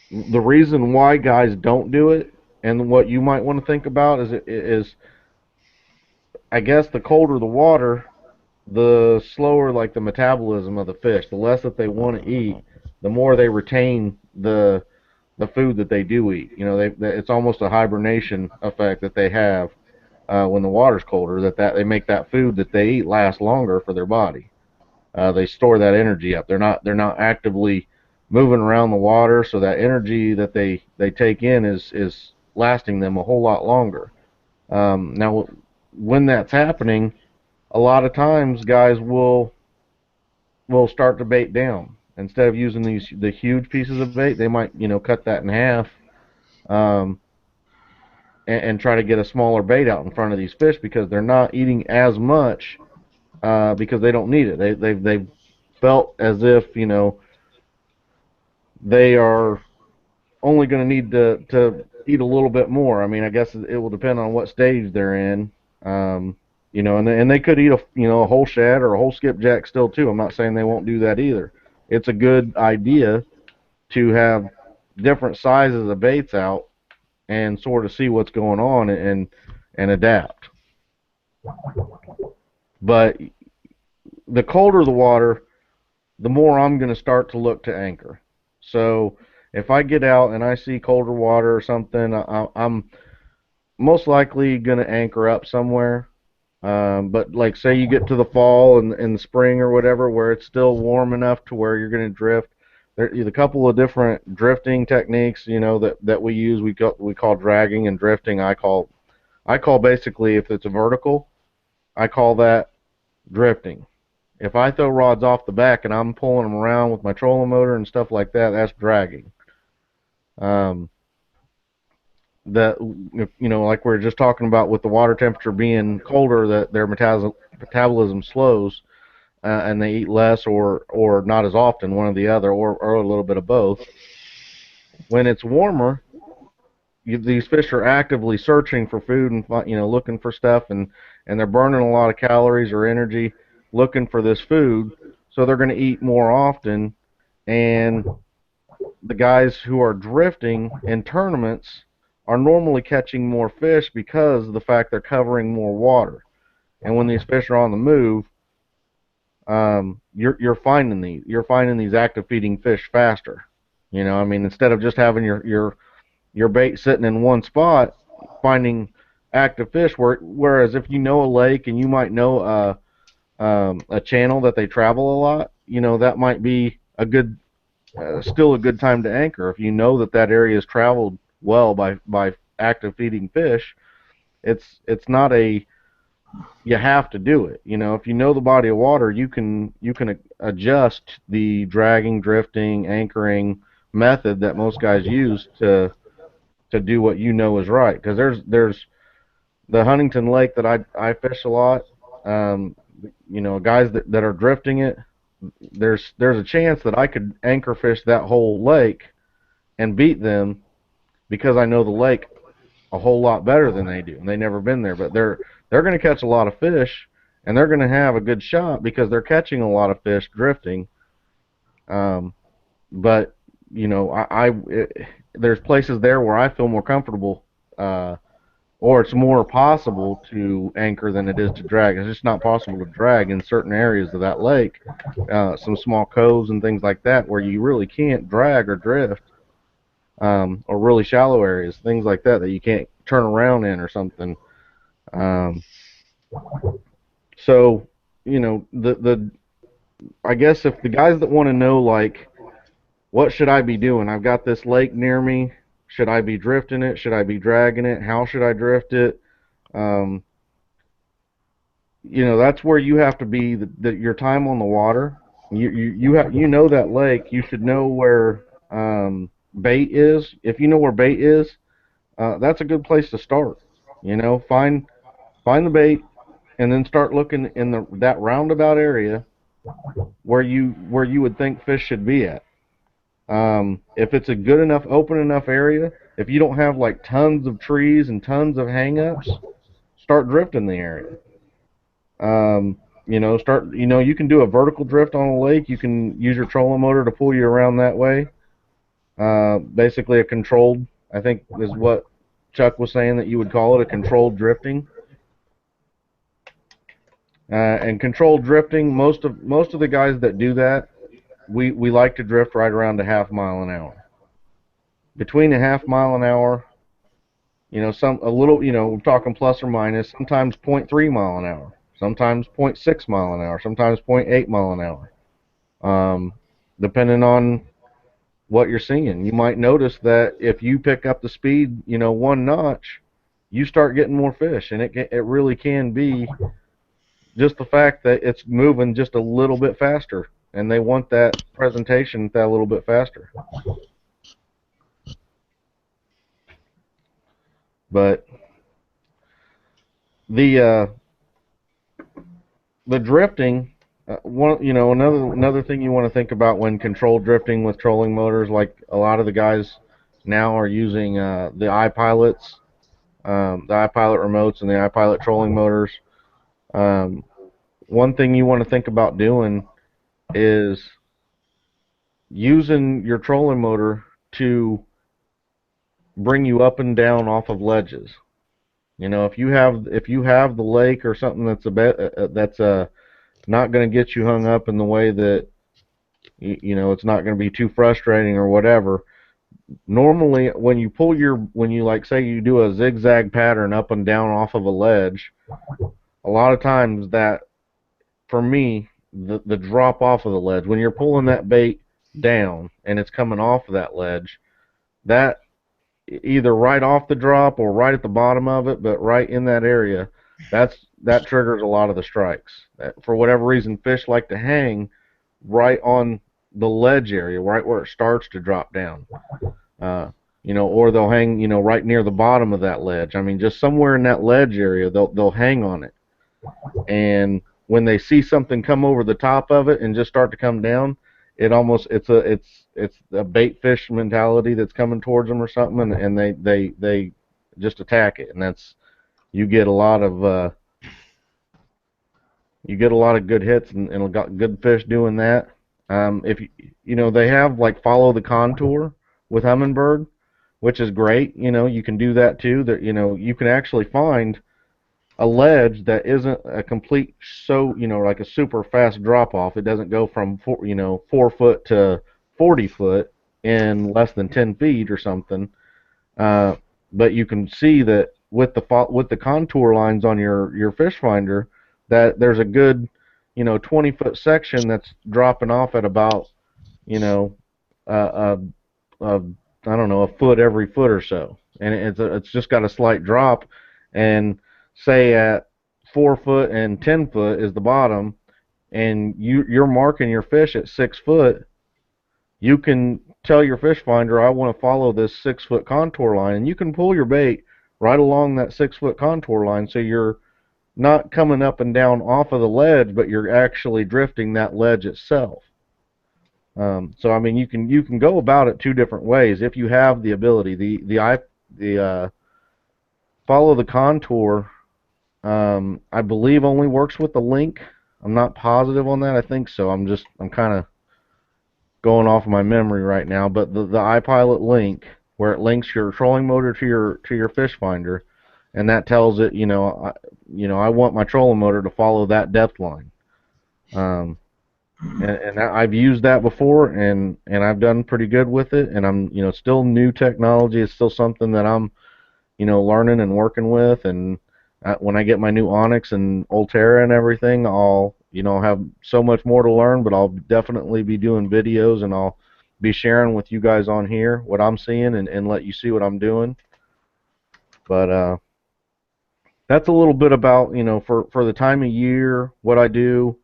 S1: the reason why guys don't do it, and what you might want to think about is I guess the colder the water, the slower like the metabolism of the fish. The less that they want to eat, the more they retain the food that they do eat. It's almost a hibernation effect that they have when the water's colder. That they make that food that they eat last longer for their body. They store that energy up. They're not actively moving around the water, so that energy that they take in is lasting them a whole lot longer. Now, when that's happening, a lot of times guys will start to bait down. Instead of using the huge pieces of bait, they might cut that in half, um, and try to get a smaller bait out in front of these fish because they're not eating as much because they don't need it. They've felt as if they are only going to need to eat a little bit more. I mean, I guess it will depend on what stage they're in. And they could eat a whole shad or a whole skipjack still too. I'm not saying they won't do that either. It's a good idea to have different sizes of baits out and sort of see what's going on and adapt. But the colder the water, the more I'm going to start to look to anchor. So if I get out and I see colder water or something, I'm most likely going to anchor up somewhere. But like say you get to the fall and the spring or whatever where it's still warm enough to where you're going to drift. There's a couple of different drifting techniques, that we use. We call dragging and drifting. I call basically if it's a vertical, I call that drifting. If I throw rods off the back and I'm pulling them around with my trolling motor and stuff like that, that's dragging. Um, that like we are just talking about with the water temperature being colder, that their metabolism slows, and they eat less or not as often, one or the other, or a little bit of both. When it's warmer, these fish are actively searching for food and looking for stuff, and they're burning a lot of calories or energy looking for this food, so they're going to eat more often. And the guys who are drifting in tournaments are normally catching more fish because of the fact they're covering more water. And when these fish are on the move, you're finding these active feeding fish faster. I mean, instead of just having your bait sitting in one spot, finding active fish. Whereas if you know a lake and you might know a channel that they travel a lot, that might be still a good time to anchor. If you know that area is traveled well by active feeding fish, it's not you have to do it. If you know the body of water, you can adjust the dragging, drifting, anchoring method that most guys use to do what is right. Because there's the Huntington Lake that I fish a lot. Guys that are drifting it, there's a chance that I could anchor fish that whole lake and beat them because I know the lake a whole lot better than they do, and they've never been there. But they're going to catch a lot of fish, and they're going to have a good shot because they're catching a lot of fish drifting. But there's places there where I feel more comfortable, or it's more possible to anchor than it is to drag. It's just not possible to drag in certain areas of that lake, some small coves and things like that, where you really can't drag or drift, or really shallow areas, things like that you can't turn around in or something. So, I guess if the guys that want to know, like, what should I be doing? I've got this lake near me. Should I be drifting it? Should I be dragging it? How should I drift it? Um, that's where you have to be your time on the water. You know that lake. You should know where bait is. If you know where bait is, that's a good place to start. Find the bait, and then start looking in that roundabout area where you would think fish should be at. If it's a good enough, open enough area, if you don't have like tons of trees and tons of hang-ups, start drifting the area. You can do a vertical drift on a lake. You can use your trolling motor to pull you around that way. Basically a controlled, I think is what Chuck was saying that you would call it, a controlled drifting. And controlled drifting, most of the guys that do that, we like to drift right around a half mile an hour. Between a half mile an hour, a little, we're talking plus or minus, sometimes 0.3 mile an hour, sometimes 0.6 mile an hour, sometimes 0.8 mile an hour. Depending on what you're seeing. You might notice that if you pick up the speed, one notch, you start getting more fish, and it really can be just the fact that it's moving just a little bit faster, and they want that presentation that little bit faster. But the drifting, another thing you want to think about when controlled drifting with trolling motors, like a lot of the guys now are using the iPilots, the iPilot remotes and the iPilot trolling motors. One thing you want to think about doing is using your trolling motor to bring you up and down off of ledges. If you have the lake or something that's not going to get you hung up in the way that it's not going to be too frustrating or whatever. Normally, when you like say you do a zigzag pattern up and down off of a ledge, a lot of times that, for me, the drop off of the ledge, when you're pulling that bait down and it's coming off of that ledge, that either right off the drop or right at the bottom of it, but right in that area, that triggers a lot of the strikes. For whatever reason, fish like to hang right on the ledge area, right where it starts to drop down. Uh, or they'll hang, right near the bottom of that ledge. I mean, just somewhere in that ledge area, they'll hang on it. And when they see something come over the top of it and just start to come down, it's a bait fish mentality that's coming towards them or something, and they just attack it, and that's you get a lot of good hits and got good fish doing that. If they have like follow the contour with humminbird, which is great. You can do that too. That you can actually find a ledge that isn't a complete, like a super fast drop off. It doesn't go from 4 foot to 40 foot in less than 10 feet or something. But you can see that with the contour lines on your fish finder, that there's a good 20-foot section that's dropping off at about a I don't know, a foot every foot or so, and it's just got a slight drop. And say at 4 foot and 10 foot is the bottom, and you're marking your fish at 6 foot, you can tell your fish finder, I want to follow this 6 foot contour line, and you can pull your bait right along that 6 foot contour line, so you're not coming up and down off of the ledge, but you're actually drifting that ledge itself. So I mean, you can go about it two different ways if you have the ability. The follow the contour, I believe only works with the link. I'm not positive on that. I think so. I'm kind of going off of my memory right now. But the iPilot link, where it links your trolling motor to your fish finder, and that tells it, I want my trolling motor to follow that depth line. And I've used that before, and I've done pretty good with it. And I'm, still new technology. It's still something that I'm, learning and working with. And when I get my new Onyx and Ulterra and everything, I'll, have so much more to learn. But I'll definitely be doing videos, and I'll be sharing with you guys on here what I'm seeing and let you see what I'm doing. But that's a little bit about, for the time of year, what I do.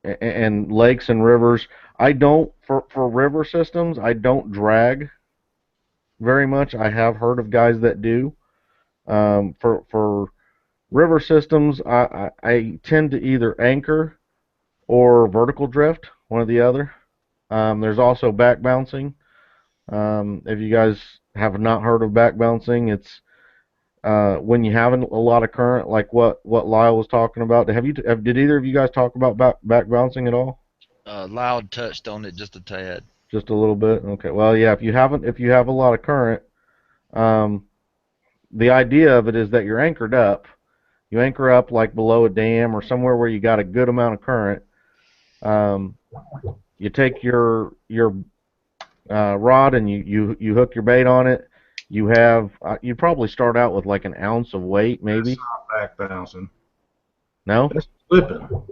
S1: And lakes and rivers. I don't, for river systems, I don't drag very much. I have heard of guys that do. For river systems, I tend to either anchor or vertical drift, one or the other. There's also back bouncing. If you guys have not heard of back bouncing, it's when you have a lot of current, like what Lyle was talking about. Did either of you guys talk about back bouncing at all?
S3: Loud touched on it just a tad.
S1: Just a little bit. Okay. Well, yeah. If you have a lot of current, the idea of it is that you're anchored up. You anchor up like below a dam or somewhere where you got a good amount of current. You take your rod and you hook your bait on it. You probably start out with like an ounce of weight, maybe.
S2: That's not back bouncing.
S1: No?
S2: That's slipping.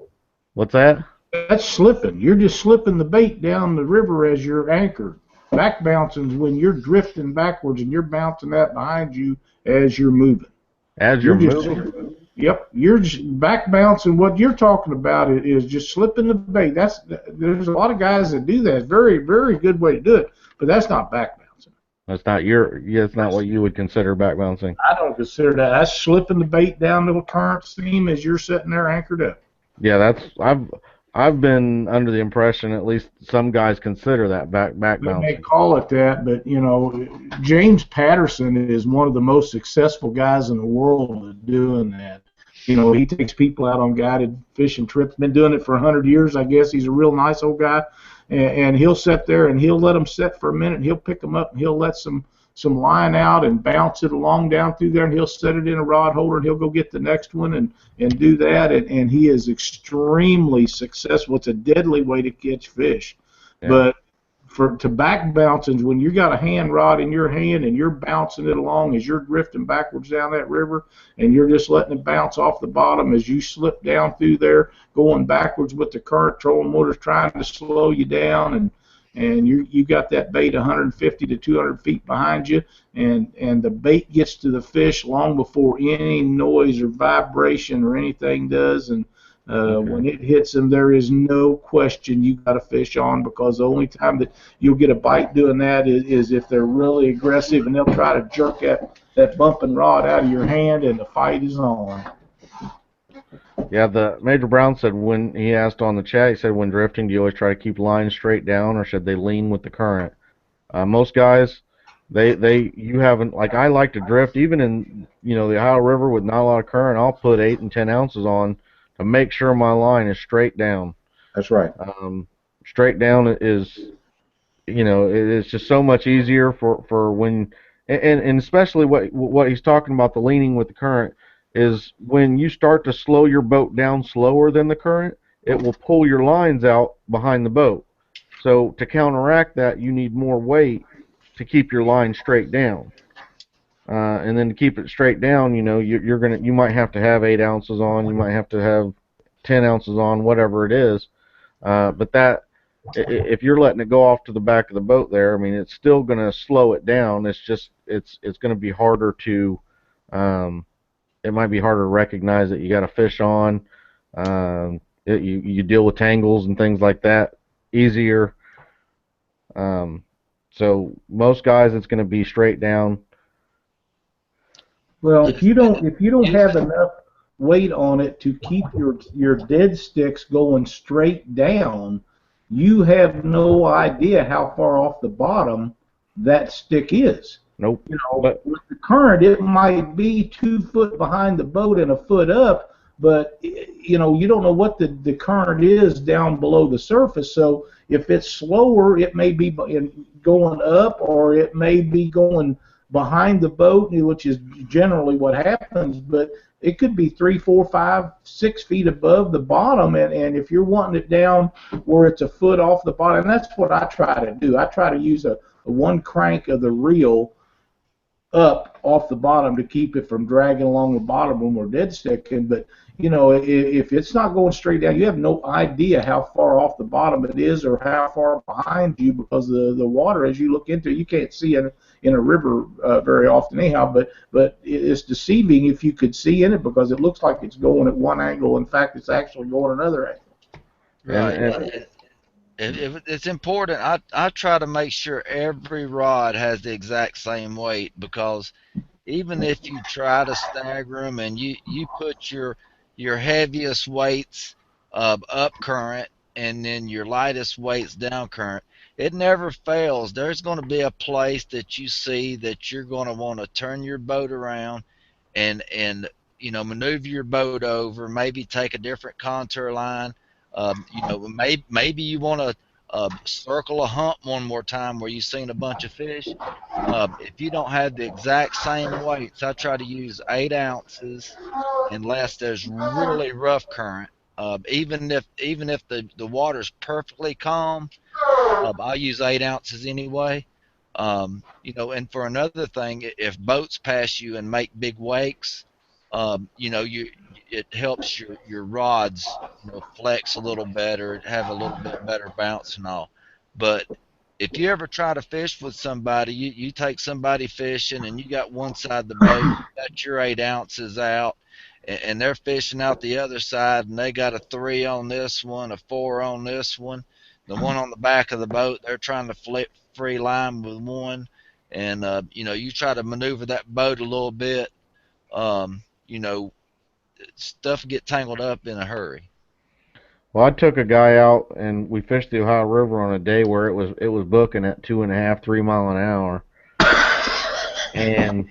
S1: What's that?
S2: That's slipping. You're just slipping the bait down the river as you're anchored. Back bouncing is when you're drifting backwards and you're bouncing that behind you as you're moving.
S1: As you're moving?
S2: Yep. You're just back bouncing. What you're talking about is just slipping the bait. There's a lot of guys that do that. Very, very good way to do it, but that's not back bouncing.
S1: That's not what you would consider back bouncing.
S2: I don't consider that. That's slipping the bait down the current stream as you're sitting there anchored up.
S1: Yeah, I've been under the impression at least some guys consider that back bouncing.
S2: They may call it that, but James Patterson is one of the most successful guys in the world at doing that. He takes people out on guided fishing trips. Been doing it for 100 years, I guess. He's a real nice old guy. And he'll sit there and he'll let them sit for a minute, and he'll pick them up and he'll let some line out and bounce it along down through there, and he'll set it in a rod holder and he'll go get the next one and do that. And he is extremely successful. It's a deadly way to catch fish. Yeah. But to back bouncing, when you got a hand rod in your hand and you're bouncing it along as you're drifting backwards down that river, and you're just letting it bounce off the bottom as you slip down through there, going backwards with the current, trolling motors trying to slow you down, and you got that bait 150 to 200 feet behind you, and the bait gets to the fish long before any noise or vibration or anything does, and when it hits them, there is no question you got a fish on, because the only time that you'll get a bite doing that is if they're really aggressive, and they'll try to jerk that bumping rod out of your hand, and the fight is on.
S1: Yeah, the Major Brown said, when he asked on the chat, he said, when drifting, do you always try to keep lines straight down, or should they lean with the current? Most guys, you haven't, like, I like to drift even in the Ohio River with not a lot of current. I'll put 8 and 10 ounces on to make sure my line is straight down.
S2: That's right.
S1: Straight down is, it's just so much easier for when, and especially what he's talking about, the leaning with the current, is when you start to slow your boat down slower than the current, it will pull your lines out behind the boat. So to counteract that, you need more weight to keep your line straight down. And then to keep it straight down, you might have to have 8 ounces on, you might have to have 10 ounces on, whatever it is. But that, if you're letting it go off to the back of the boat there, I mean, it's still going to slow it down. It's just, it's going to be harder to, it might be harder to recognize that you got a fish on. You deal with tangles and things like that easier. So most guys, it's going to be straight down.
S2: Well, if you don't have enough weight on it to keep your dead sticks going straight down, you have no idea how far off the bottom that stick is.
S1: Nope.
S2: With the current, it might be 2 foot behind the boat and a foot up, but you don't know what the current is down below the surface. So if it's slower, it may be going up, or it may be going behind the boat, which is generally what happens. But it could be 3, 4, 5, 6 feet above the bottom, and if you're wanting it down where it's a foot off the bottom, and that's what I try to do. I try to use a one crank of the reel up off the bottom to keep it from dragging along the bottom when we're dead sticking. But if it's not going straight down, you have no idea how far off the bottom it is or how far behind you, because the water, as you look into it, you can't see in a river very often anyhow, but it's deceiving if you could see in it, because it looks like it's going at one angle. In fact, it's actually going another angle.
S3: Right. It's important. I try to make sure every rod has the exact same weight, because even if you try to stagger them and you put your heaviest weights up current and then your lightest weights down current, it never fails. There's going to be a place that you see that you're going to want to turn your boat around and maneuver your boat over, maybe take a different contour line. Maybe you want to circle a hump one more time where you've seen a bunch of fish. If you don't have the exact same weights, I try to use 8 ounces unless there's really rough current. Even if the water's perfectly calm, I'll use 8 ounces anyway. And for another thing, if boats pass you and make big wakes, it helps your rods flex a little better, have a little bit better bounce and all. But if you ever try to fish with somebody, you take somebody fishing and you got one side of the boat, you got your 8 ounces out, and they're fishing out the other side, and they got a 3 on this one, a 4 on this one. The one on the back of the boat, they're trying to flip free line with one, and you try to maneuver that boat a little bit. Stuff get tangled up in a hurry.
S1: Well, I took a guy out and we fished the Ohio River on a day where it was booking at 2.5, 3 mile an hour, and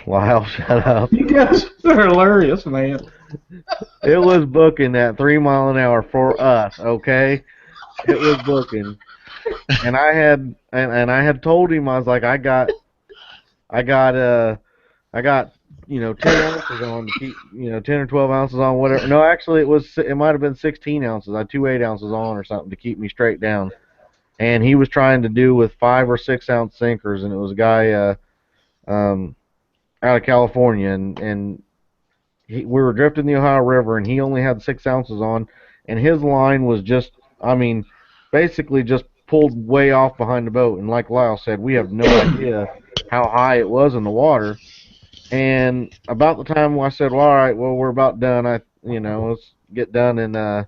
S1: Lyle, shut up.
S2: You guys are hilarious, man.
S1: It was booking at 3 mile an hour for us, okay? It was booking, and I had told him, I was like, I got 10 ounces on to keep, 10 or 12 ounces on, whatever. No, actually, it might have been 16 ounces. I threw 8 ounces on or something to keep me straight down. And he was trying to do with 5 or 6 ounce sinkers, and it was a guy um, out of California, and we were drifting the Ohio River, and he only had 6 ounces on, and his line was just, I mean, basically just pulled way off behind the boat. And like Lyle said, we have no idea how high it was in the water. And about the time I said, well, all right, well, we're about done. Let's get done and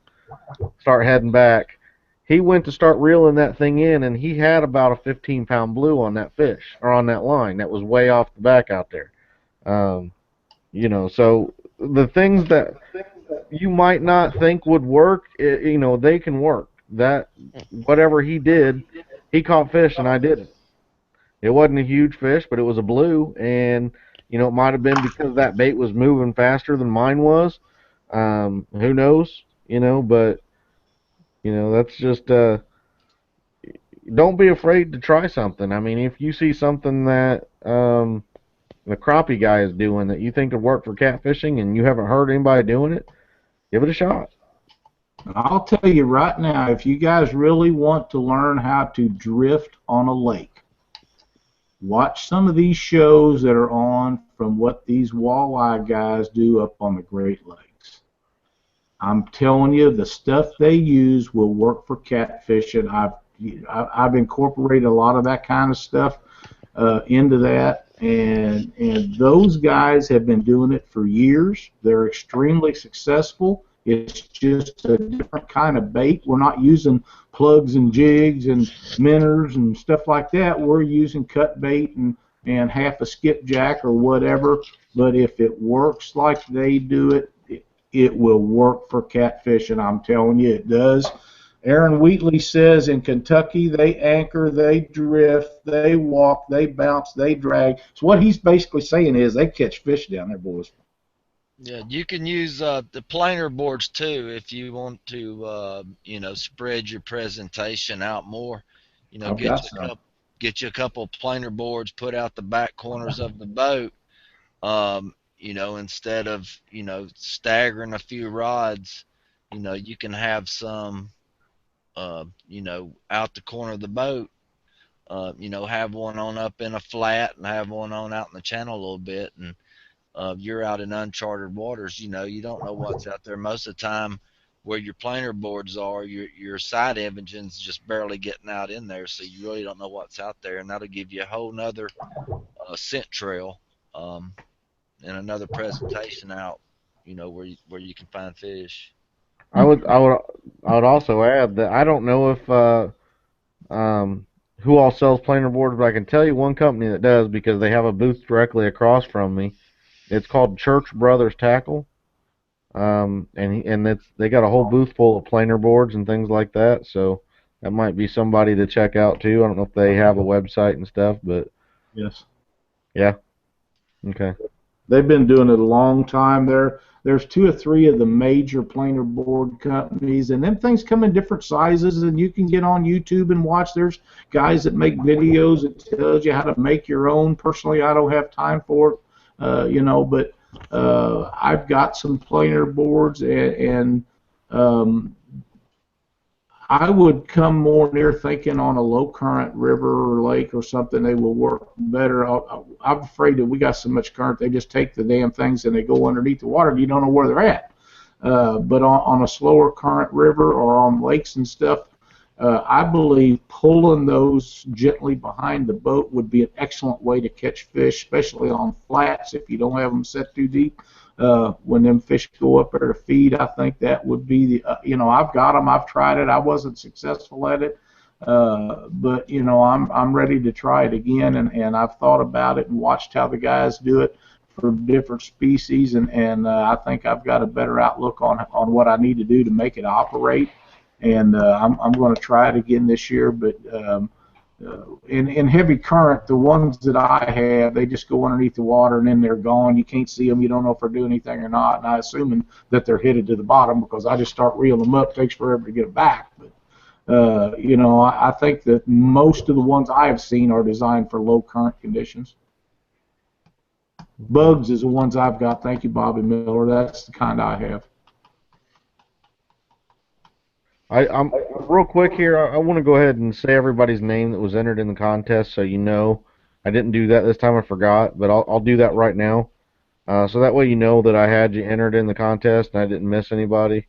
S1: start heading back. He went to start reeling that thing in, and he had about a 15-pound blue on that fish or on that line that was way off the back out there. Um, so the things that you might not think would work, they can work. That whatever he did, he caught fish, and I didn't. It wasn't a huge fish, but it was a blue, and it might have been because that bait was moving faster than mine was. Who knows? But that's just don't be afraid to try something. I mean, if you see something that the crappie guy is doing that you think could work for catfishing, and you haven't heard anybody doing it, give it a shot.
S2: I'll tell you right now, if you guys really want to learn how to drift on a lake, watch some of these shows that are on from what these walleye guys do up on the Great Lakes. I'm telling you, the stuff they use will work for catfishing. I've incorporated a lot of that kind of stuff into that, and those guys have been doing it for years. They're extremely successful. It's just a different kind of bait. We're not using plugs and jigs and minnows and stuff like that. We're using cut bait and half a skipjack or whatever. But if it works like they do it, it will work for catfishing. I'm telling you, it does. Aaron Wheatley says in Kentucky, they anchor, they drift, they walk, they bounce, they drag. So what he's basically saying is they catch fish down there, boys.
S3: Yeah, you can use the planer boards too if you want to, spread your presentation out more.
S2: I've got some.
S3: Get you a couple planer boards, put out the back corners of the boat. Instead of staggering a few rods, you can have some, out the corner of the boat. Have one on up in a flat and have one on out in the channel a little bit, and you're out in uncharted waters. You don't know what's out there. Most of the time, where your planer boards are, your side image's just barely getting out in there, so you really don't know what's out there, and that'll give you a whole nother scent trail and another presentation out. Where you can find fish.
S1: I would also add that I don't know if who all sells planer boards, but I can tell you one company that does because they have a booth directly across from me. It's called Church Brothers Tackle, and they got a whole booth full of planer boards and things like that. So that might be somebody to check out too. I don't know if they have a website and stuff, but
S2: yes,
S1: yeah, okay.
S2: They've been doing it a long time. There's 2 or 3 of the major planer board companies, and them things come in different sizes, and you can get on YouTube and watch. There's guys that make videos that tells you how to make your own. Personally, I don't have time for it. But I've got some planer boards, and I would come more near thinking on a low current river or lake or something they will work better. I'm afraid that we got so much current they just take the damn things and they go underneath the water and you don't know where they're at. But on a slower current river or on lakes and stuff, I believe pulling those gently behind the boat would be an excellent way to catch fish, especially on flats if you don't have them set too deep. When them fish go up there to feed, I think that would be the, I've got them, I've tried it, I wasn't successful at it, but I'm ready to try it again, and I've thought about it and watched how the guys do it for different species, and I think I've got a better outlook on what I need to do to make it operate. And I'm going to try it again this year. But in heavy current, the ones that I have, they just go underneath the water and then they're gone. You can't see them. You don't know if they're doing anything or not. And I assume that they're headed to the bottom because I just start reeling them up. It takes forever to get them back. But I think that most of the ones I have seen are designed for low current conditions. Bugs is the ones I've got. Thank you, Bobby Miller. That's the kind I have.
S1: I'm real quick here. I want to go ahead and say everybody's name that was entered in the contest, so you know. I didn't do that this time. I forgot, but I'll do that right now. So that way you know that I had you entered in the contest and I didn't miss anybody.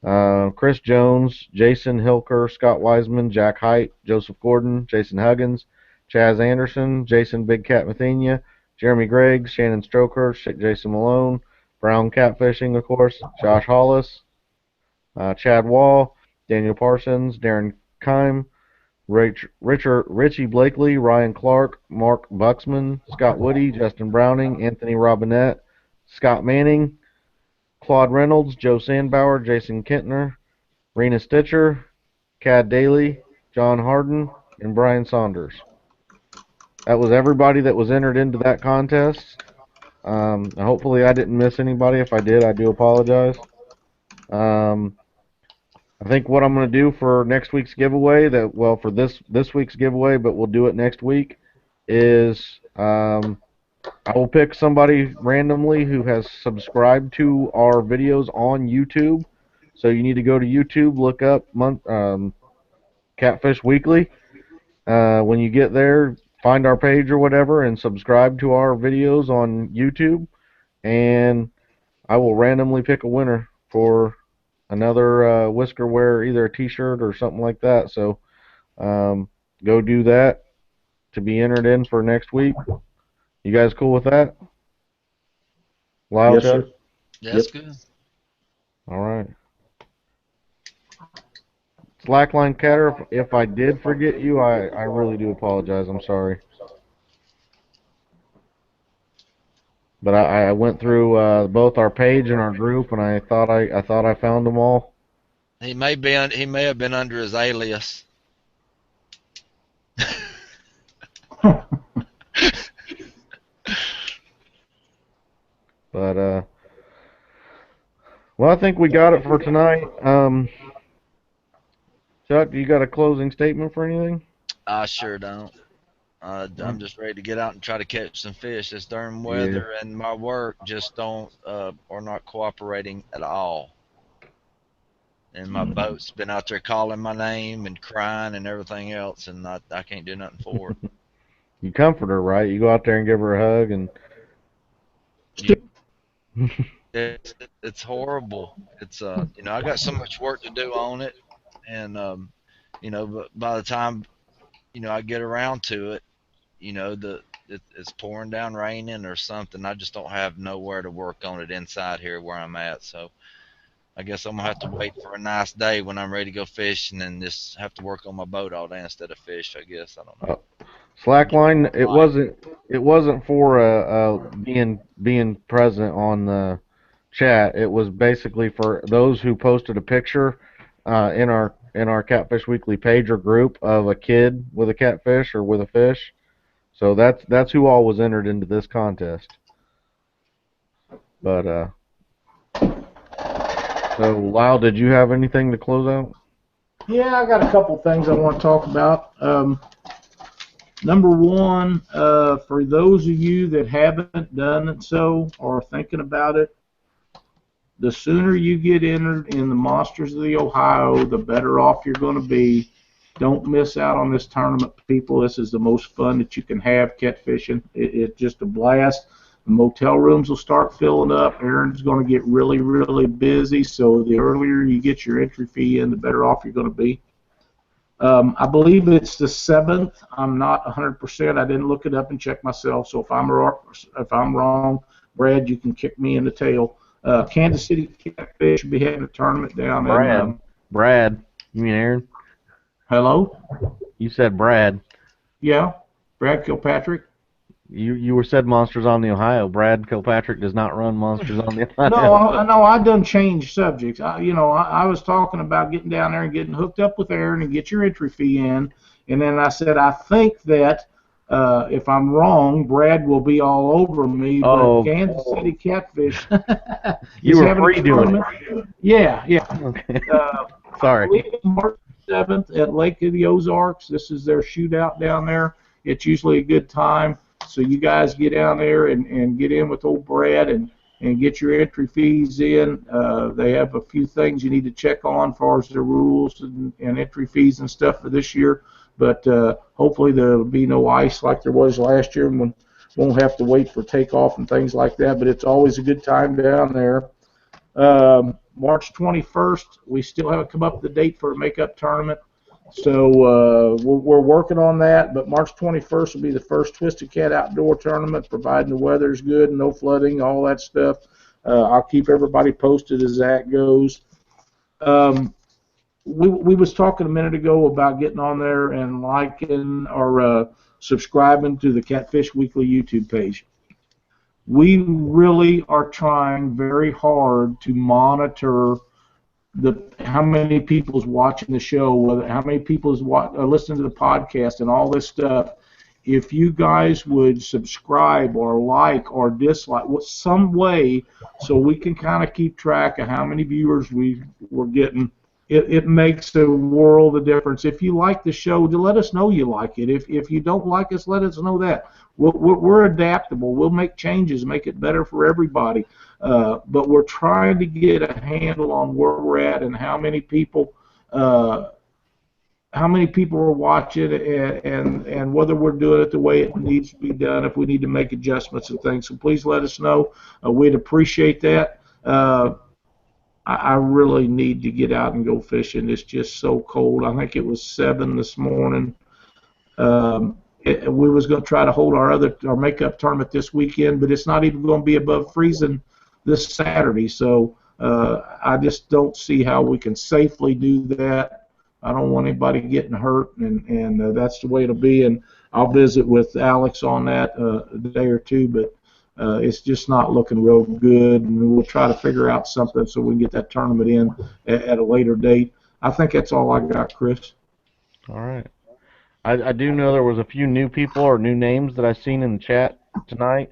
S1: Chris Jones, Jason Hilker, Scott Wiseman, Jack Height, Joseph Gordon, Jason Huggins, Chaz Anderson, Jason Big Cat Mathenia, Jeremy Greggs, Shannon Stroker, Jason Malone, Brown Catfishing, of course, Josh Hollis, Chad Wall, Daniel Parsons, Darren Kime, Richie Blakely, Ryan Clark, Mark Buxman, Scott Woody, Justin Browning, Anthony Robinette, Scott Manning, Claude Reynolds, Joe Sandbauer, Jason Kentner, Rena Stitcher, Cad Daly, John Harden, and Brian Saunders. That was everybody that was entered into that contest. Hopefully I didn't miss anybody. If I did, I do apologize. I think what I'm going to do for next week's giveaway, for this week's giveaway, but we'll do it next week, is I will pick somebody randomly who has subscribed to our videos on YouTube. So you need to go to YouTube, look up Catfish Weekly. When you get there, find our page or whatever and subscribe to our videos on YouTube. And I will randomly pick a winner for another Whisker Wear, either a t-shirt or something like that. So go do that to be entered in for next week. You guys cool with that? Lyle,
S2: Yes,
S1: Chuck?
S2: sir.
S3: Yeah, that's good.
S1: All right. Slackline Catter, if I did forget you, I really do apologize. I'm sorry. But I went through both our page and our group, and I thought I found them all.
S3: He may have been under his alias.
S1: But well, I think we got it for tonight. Chuck, you got a closing statement for anything?
S3: I sure don't. I'm just ready to get out and try to catch some fish. This darn
S1: Yeah.
S3: weather and my work just don't are not cooperating at all. And my boat's been out there calling my name and crying and everything else, and I can't do nothing for it.
S1: You comfort her, right? You go out there and give her a hug, and
S3: it's horrible. It's I got so much work to do on it, and but by the time I get around to it, it's pouring down raining or something. I just don't have nowhere to work on it inside here where I'm at. So I guess I'm gonna have to wait for a nice day when I'm ready to go fishing and just have to work on my boat all day instead of fish. I guess I don't know.
S1: Slackline, it wasn't for being present on the chat. It was basically for those who posted a picture in our Catfish Weekly page or group of a kid with a catfish or with a fish. So that's who all was entered into this contest. But so Lyle, did you have anything to close out?
S2: Yeah, I got a couple things I want to talk about. Number one, for those of you that haven't done it so or are thinking about it, the sooner you get entered in the Monsters of the Ohio, the better off you're going to be. Don't miss out on this tournament, people. This is the most fun that you can have catfishing. It's just a blast. The motel rooms will start filling up. Aaron's going to get really, really busy, so the earlier you get your entry fee in, the better off you're going to be. I believe it's the 7th. I'm not 100%. I didn't look it up and check myself, so if I'm wrong, Brad, you can kick me in the tail. Kansas City Catfish will be having a tournament down in...
S1: Brad. You mean Aaron?
S2: Hello?
S1: You said Brad.
S2: Yeah, Brad Kilpatrick.
S1: You were said Monsters on the Ohio. Brad Kilpatrick does not run Monsters on the Ohio.
S2: No, I done changed subjects. I was talking about getting down there and getting hooked up with Aaron and get your entry fee in, and then I said I think that if I'm wrong, Brad will be all over me. But Kansas City Catfish.
S1: You were free doing it.
S2: Yeah.
S1: Okay. Sorry.
S2: I believe it's March 7th at Lake of the Ozarks. This is their shootout down there. It's usually a good time. So you guys get down there and get in with old Brad and get your entry fees in. They have a few things you need to check on as far as the rules and entry fees and stuff for this year. But hopefully there'll be no ice like there was last year, and won't have to wait for takeoff and things like that. But it's always a good time down there. March 21st, we still haven't come up with the date for a makeup tournament. So we're working on that, but March 21st will be the first Twisted Cat outdoor tournament, providing the weather's good, no flooding, all that stuff. I'll keep everybody posted as that goes. We was talking a minute ago about getting on there and liking or subscribing to the Catfish Weekly YouTube page. We really are trying very hard to monitor how many people's watching the show, how many people's listening to the podcast and all this stuff. If you guys would subscribe or like or dislike, some way, so we can kind of keep track of how many viewers we're getting, it makes a world of difference. If you like the show, let us know you like it. If you don't like us, let us know that. We're adaptable. We'll make changes, make it better for everybody. But we're trying to get a handle on where we're at and how many people are watching and whether we're doing it the way it needs to be done, if we need to make adjustments and things. So please let us know. We'd appreciate that. I really need to get out and go fishing. It's just so cold. I think it was 7 this morning. We was going to try to hold our makeup tournament this weekend, but it's not even going to be above freezing this Saturday. So I just don't see how we can safely do that. I don't want anybody getting hurt, and that's the way it'll be. And I'll visit with Alex on that a day or two, but it's just not looking real good, and we'll try to figure out something so we can get that tournament in at a later date. I think that's all I got, Chris.
S1: All right. I do know there was a few new people or new names that I've seen in the chat tonight.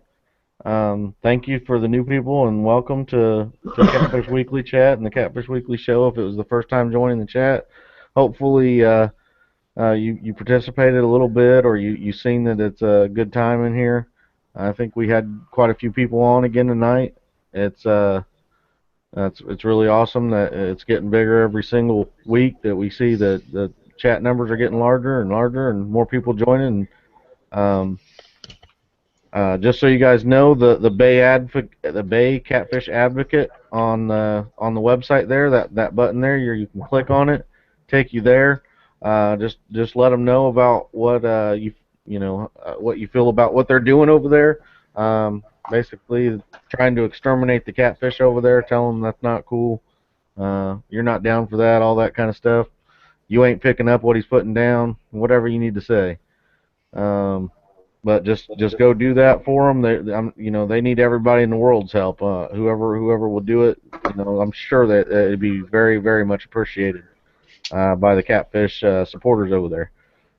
S1: Thank you for the new people, and welcome to Catfish Weekly Chat and the Catfish Weekly Show. If it was the first time joining the chat, hopefully you participated a little bit, or you seen that it's a good time in here. I think we had quite a few people on again tonight. It's really awesome that it's getting bigger every single week, that we see that the chat numbers are getting larger and larger and more people joining. Just so you guys know, the Bay Catfish Advocate on the website there, that button there, you can click on it, take you there. Just let them know about what what you feel about what they're doing over there. Basically, trying to exterminate the catfish over there. Tell them that's not cool. You're not down for that. All that kind of stuff. You ain't picking up what he's putting down. Whatever you need to say. But just go do that for them. They need everybody in the world's help. Whoever will do it, I'm sure that it'd be very, very much appreciated by the catfish supporters over there.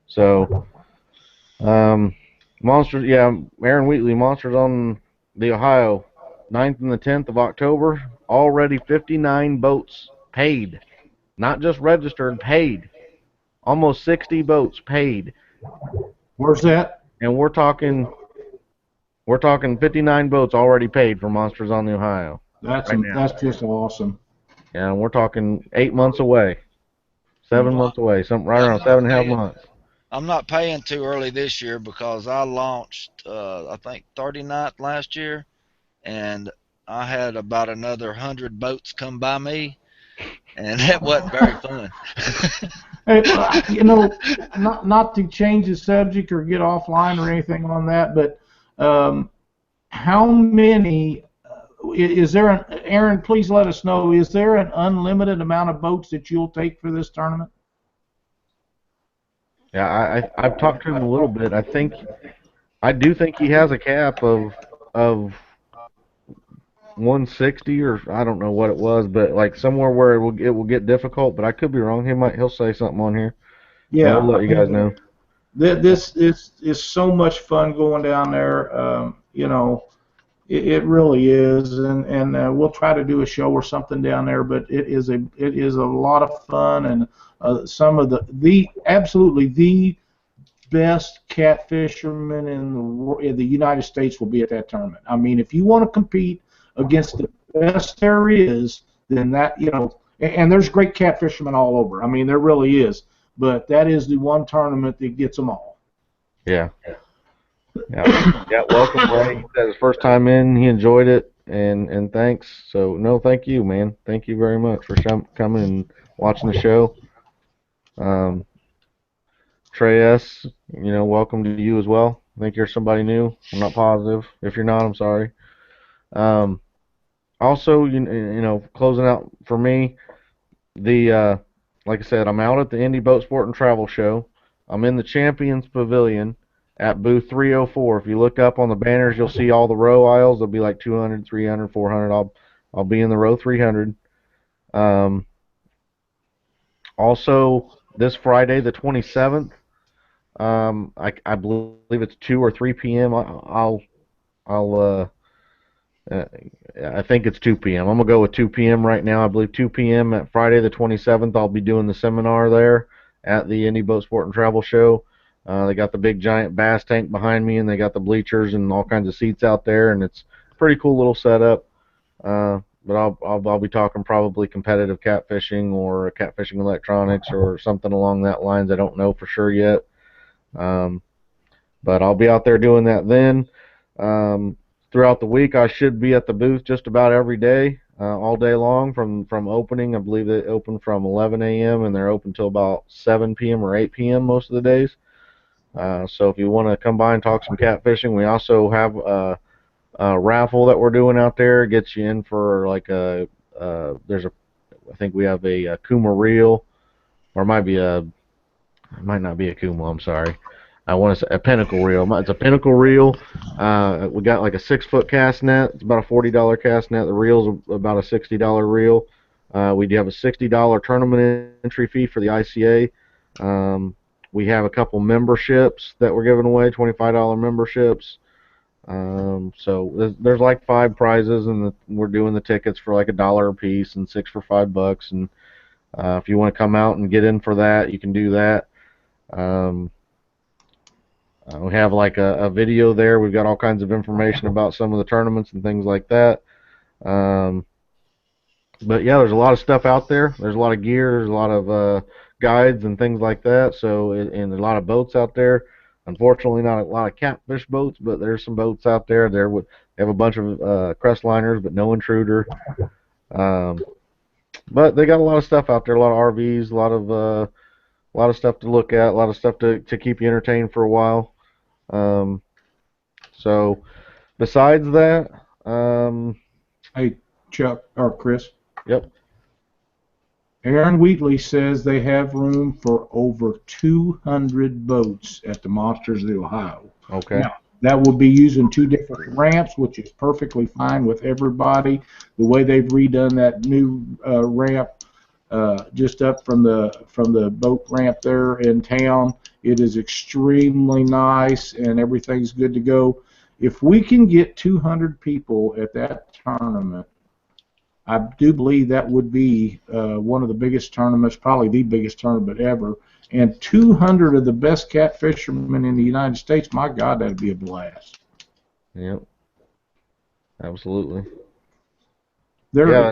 S1: So, Monsters, yeah, Aaron Wheatley, Monsters on the Ohio, 9th and the 10th of October. Already 59 boats paid, not just registered, paid. Almost 60 boats paid.
S2: Where's that?
S1: And we're talking 59 boats already paid for Monsters on the Ohio.
S2: That's just awesome.
S1: Yeah, and we're talking 8 months away, 7 months away, something right around 7.5 months.
S3: I'm not paying too early this year because I launched, I think, 39th last year, and I had about another 100 boats come by me, and that wasn't very fun.
S2: Hey, not to change the subject or get offline or anything on that, but how many is there? Aaron, please let us know. Is there an unlimited amount of boats that you'll take for this tournament?
S1: Yeah, I've talked to him a little bit. I do think he has a cap of 160, or I don't know what it was, but like somewhere where it will get difficult. But I could be wrong. He'll say something on here.
S2: Yeah,
S1: I'll let you guys know.
S2: This is so much fun going down there. It really is, and we'll try to do a show or something down there. But it is a lot of fun, and some of the absolutely the best catfishermen in the United States will be at that tournament. I mean, if you want to compete against the best there is, then that, you know, and there's great catfishermen all over. I mean, there really is. But that is the one tournament that gets them all.
S1: Yeah. Yeah. Yeah. Welcome, Ray. He said his first time in, he enjoyed it, and thanks. So no, thank you, man. Thank you very much for coming and watching the show. Um, Trey S, you know, welcome to you as well. I think you're somebody new. I'm not positive. If you're not, I'm sorry. Um, Also, you know, closing out for me, the like I said, I'm out at the Indy Boat Sport and Travel Show. I'm in the Champions Pavilion at booth 304. If you look up on the banners, you'll see all the row aisles. There'll be like 200, 300, 400. I'll be in the row 300. Um, Also, this Friday, the 27th, I believe it's 2 or 3 p.m. I'll Uh, I think it's 2 p.m. I'm going to go with 2 p.m. right now. I believe 2 p.m. at Friday the 27th. I'll be doing the seminar there at the Indy Boat Sport and Travel Show. They got the big giant bass tank behind me, and they got the bleachers and all kinds of seats out there, and it's a pretty cool little setup. But I'll be talking probably competitive catfishing or catfishing electronics or something along that lines. I don't know for sure yet. But I'll be out there doing that then. Throughout the week, I should be at the booth just about every day, all day long from opening. I believe they open from 11 a.m. and they're open till about 7 p.m. or 8 p.m. most of the days. So if you want to come by and talk some catfishing, we also have a raffle that we're doing out there. It gets you in for like I think we have a Kuma reel, or it might not be a Kuma, I'm sorry. I want to say a pinnacle reel. It's a pinnacle reel. We got like a 6-foot cast net. It's about a $40 cast net. The reel's about a $60 reel. We do have a $60 tournament entry fee for the ICA. We have a couple memberships that we're giving away, $25 memberships. So there's like 5 prizes, and we're doing the tickets for like $1 a piece and 6 for $5. And if you want to come out and get in for that, you can do that. We have like a video there. We've got all kinds of information about some of the tournaments and things like that. But yeah, there's a lot of stuff out there. There's a lot of gear. There's a lot of guides and things like that. So, and a lot of boats out there. Unfortunately, not a lot of catfish boats, but there's some boats out there. They have a bunch of crest liners, but no intruder. But they got a lot of stuff out there. A lot of RVs, a lot of stuff to look at, a lot of stuff to keep you entertained for a while. So besides that,
S2: Hey, Chuck or Chris.
S1: Yep.
S2: Aaron Wheatley says they have room for over 200 boats at the Monsters of Ohio.
S1: Okay.
S2: Now, that will be using 2 different ramps, which is perfectly fine with everybody. The way they've redone that new ramp just up from the boat ramp there in town, it is extremely nice, and everything's good to go. If we can get 200 people at that tournament, I do believe that would be one of the biggest tournaments, probably the biggest tournament ever. And 200 of the best catfishermen in the United States, my God, that'd be a blast.
S1: Yep. Absolutely.
S2: There,
S1: Yeah.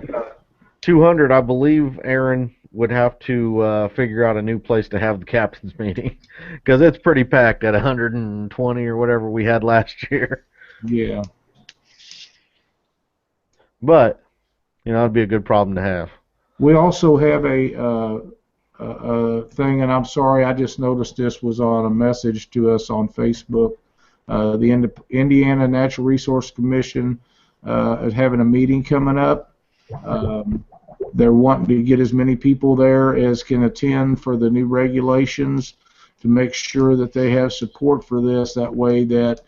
S1: 200, I believe Aaron would have to figure out a new place to have the captain's meeting because it's pretty packed at 120 or whatever we had last year.
S2: Yeah.
S1: But, you know, it'd be a good problem to have.
S2: We also have a thing, and I'm sorry, I just noticed this was on a message to us on Facebook. The Indiana Natural Resource Commission is having a meeting coming up. They're wanting to get as many people there as can attend for the new regulations to make sure that they have support for this. That way that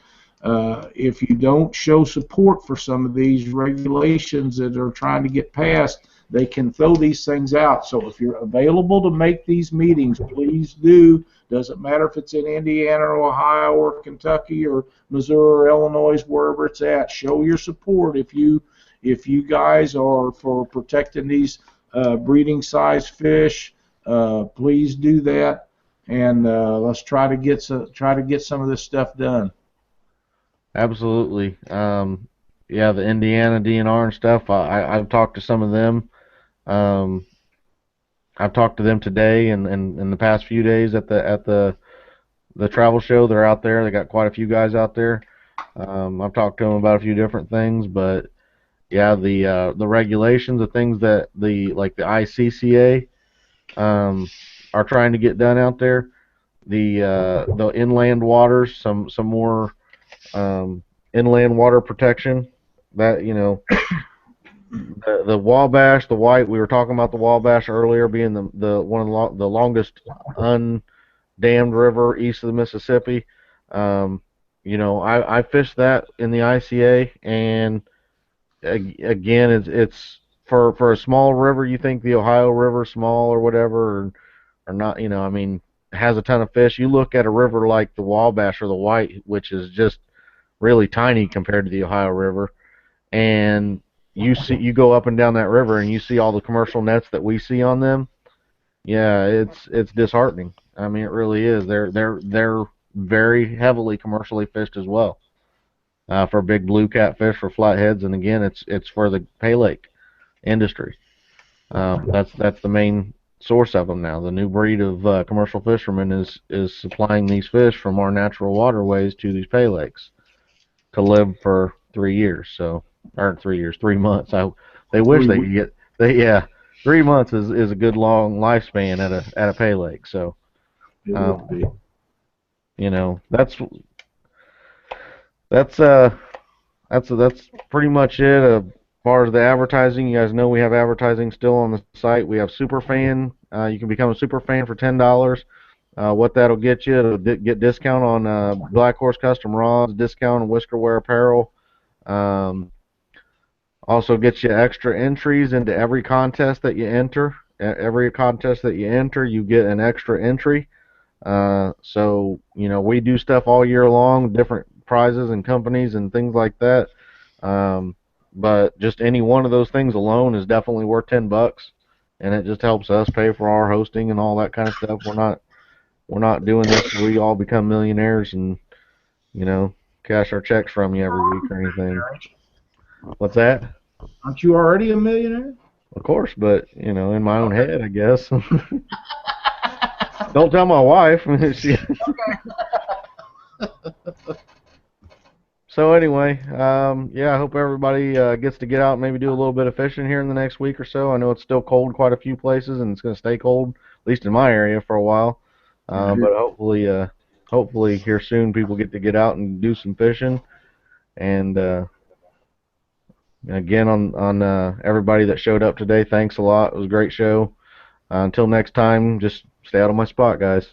S2: if you don't show support for some of these regulations that are trying to get passed, they can throw these things out. So if you're available to make these meetings, please do. Doesn't matter if it's in Indiana or Ohio or Kentucky or Missouri or Illinois, wherever it's at. Show your support if you guys are for protecting these breeding size fish. Please do that. and let's try to get some of this stuff done.
S1: Absolutely. Yeah, the Indiana DNR and stuff. I've talked to some of them. Um, I've talked to them today and in the past few days at the travel show. They're out there. They got quite a few guys out there. I've talked to them about a few different things, but yeah, the regulations, the things that the ICCA are trying to get done out there. The inland waters, some more inland water protection. That the Wabash, the white. We were talking about the Wabash earlier, being the one of the longest undammed river east of the Mississippi. I fished that in the ICA, and again, it's for a small river. You think the Ohio River small or whatever, or not? I mean, has a ton of fish. You look at a river like the Wabash or the White, which is just really tiny compared to the Ohio River, and you go up and down that river and you see all the commercial nets that we see on them. Yeah, it's disheartening. I mean, it really is. They're very heavily commercially fished as well, for big blue catfish, for flatheads, and again, it's for the pay lake industry. That's the main source of them now. The new breed of commercial fishermen is supplying these fish from our natural waterways to these pay lakes to live for 3 years. So, or 3 years, 3 months. They wish they could get yeah. 3 months is a good long lifespan at a pay lake. So,
S2: It would be.
S1: That's that's pretty much it. As far as the advertising, you guys know we have advertising still on the site. We have Superfan. You can become a Superfan for $10. What that'll get you, it'll get discount on Black Horse Custom rods, discount on whiskerware apparel. Um, Also gets you extra entries into every contest that you enter. Every contest that you enter, you get an extra entry. So we do stuff all year long, different prizes and companies and things like that. But just any one of those things alone is definitely worth $10, and it just helps us pay for our hosting and all that kind of stuff. We're not doing this so we all become millionaires and cash our checks from you every week or anything. What's that?
S2: Aren't you already a millionaire?
S1: Of course, but in my own head, I guess. Don't tell my wife. So anyway, yeah, I hope everybody gets to get out and maybe do a little bit of fishing here in the next week or so. I know it's still cold quite a few places, and it's going to stay cold, at least in my area, for a while. But hopefully here soon people get out and do some fishing. And again, on everybody that showed up today, thanks a lot. It was a great show. Until next time, just stay out of my spot, guys.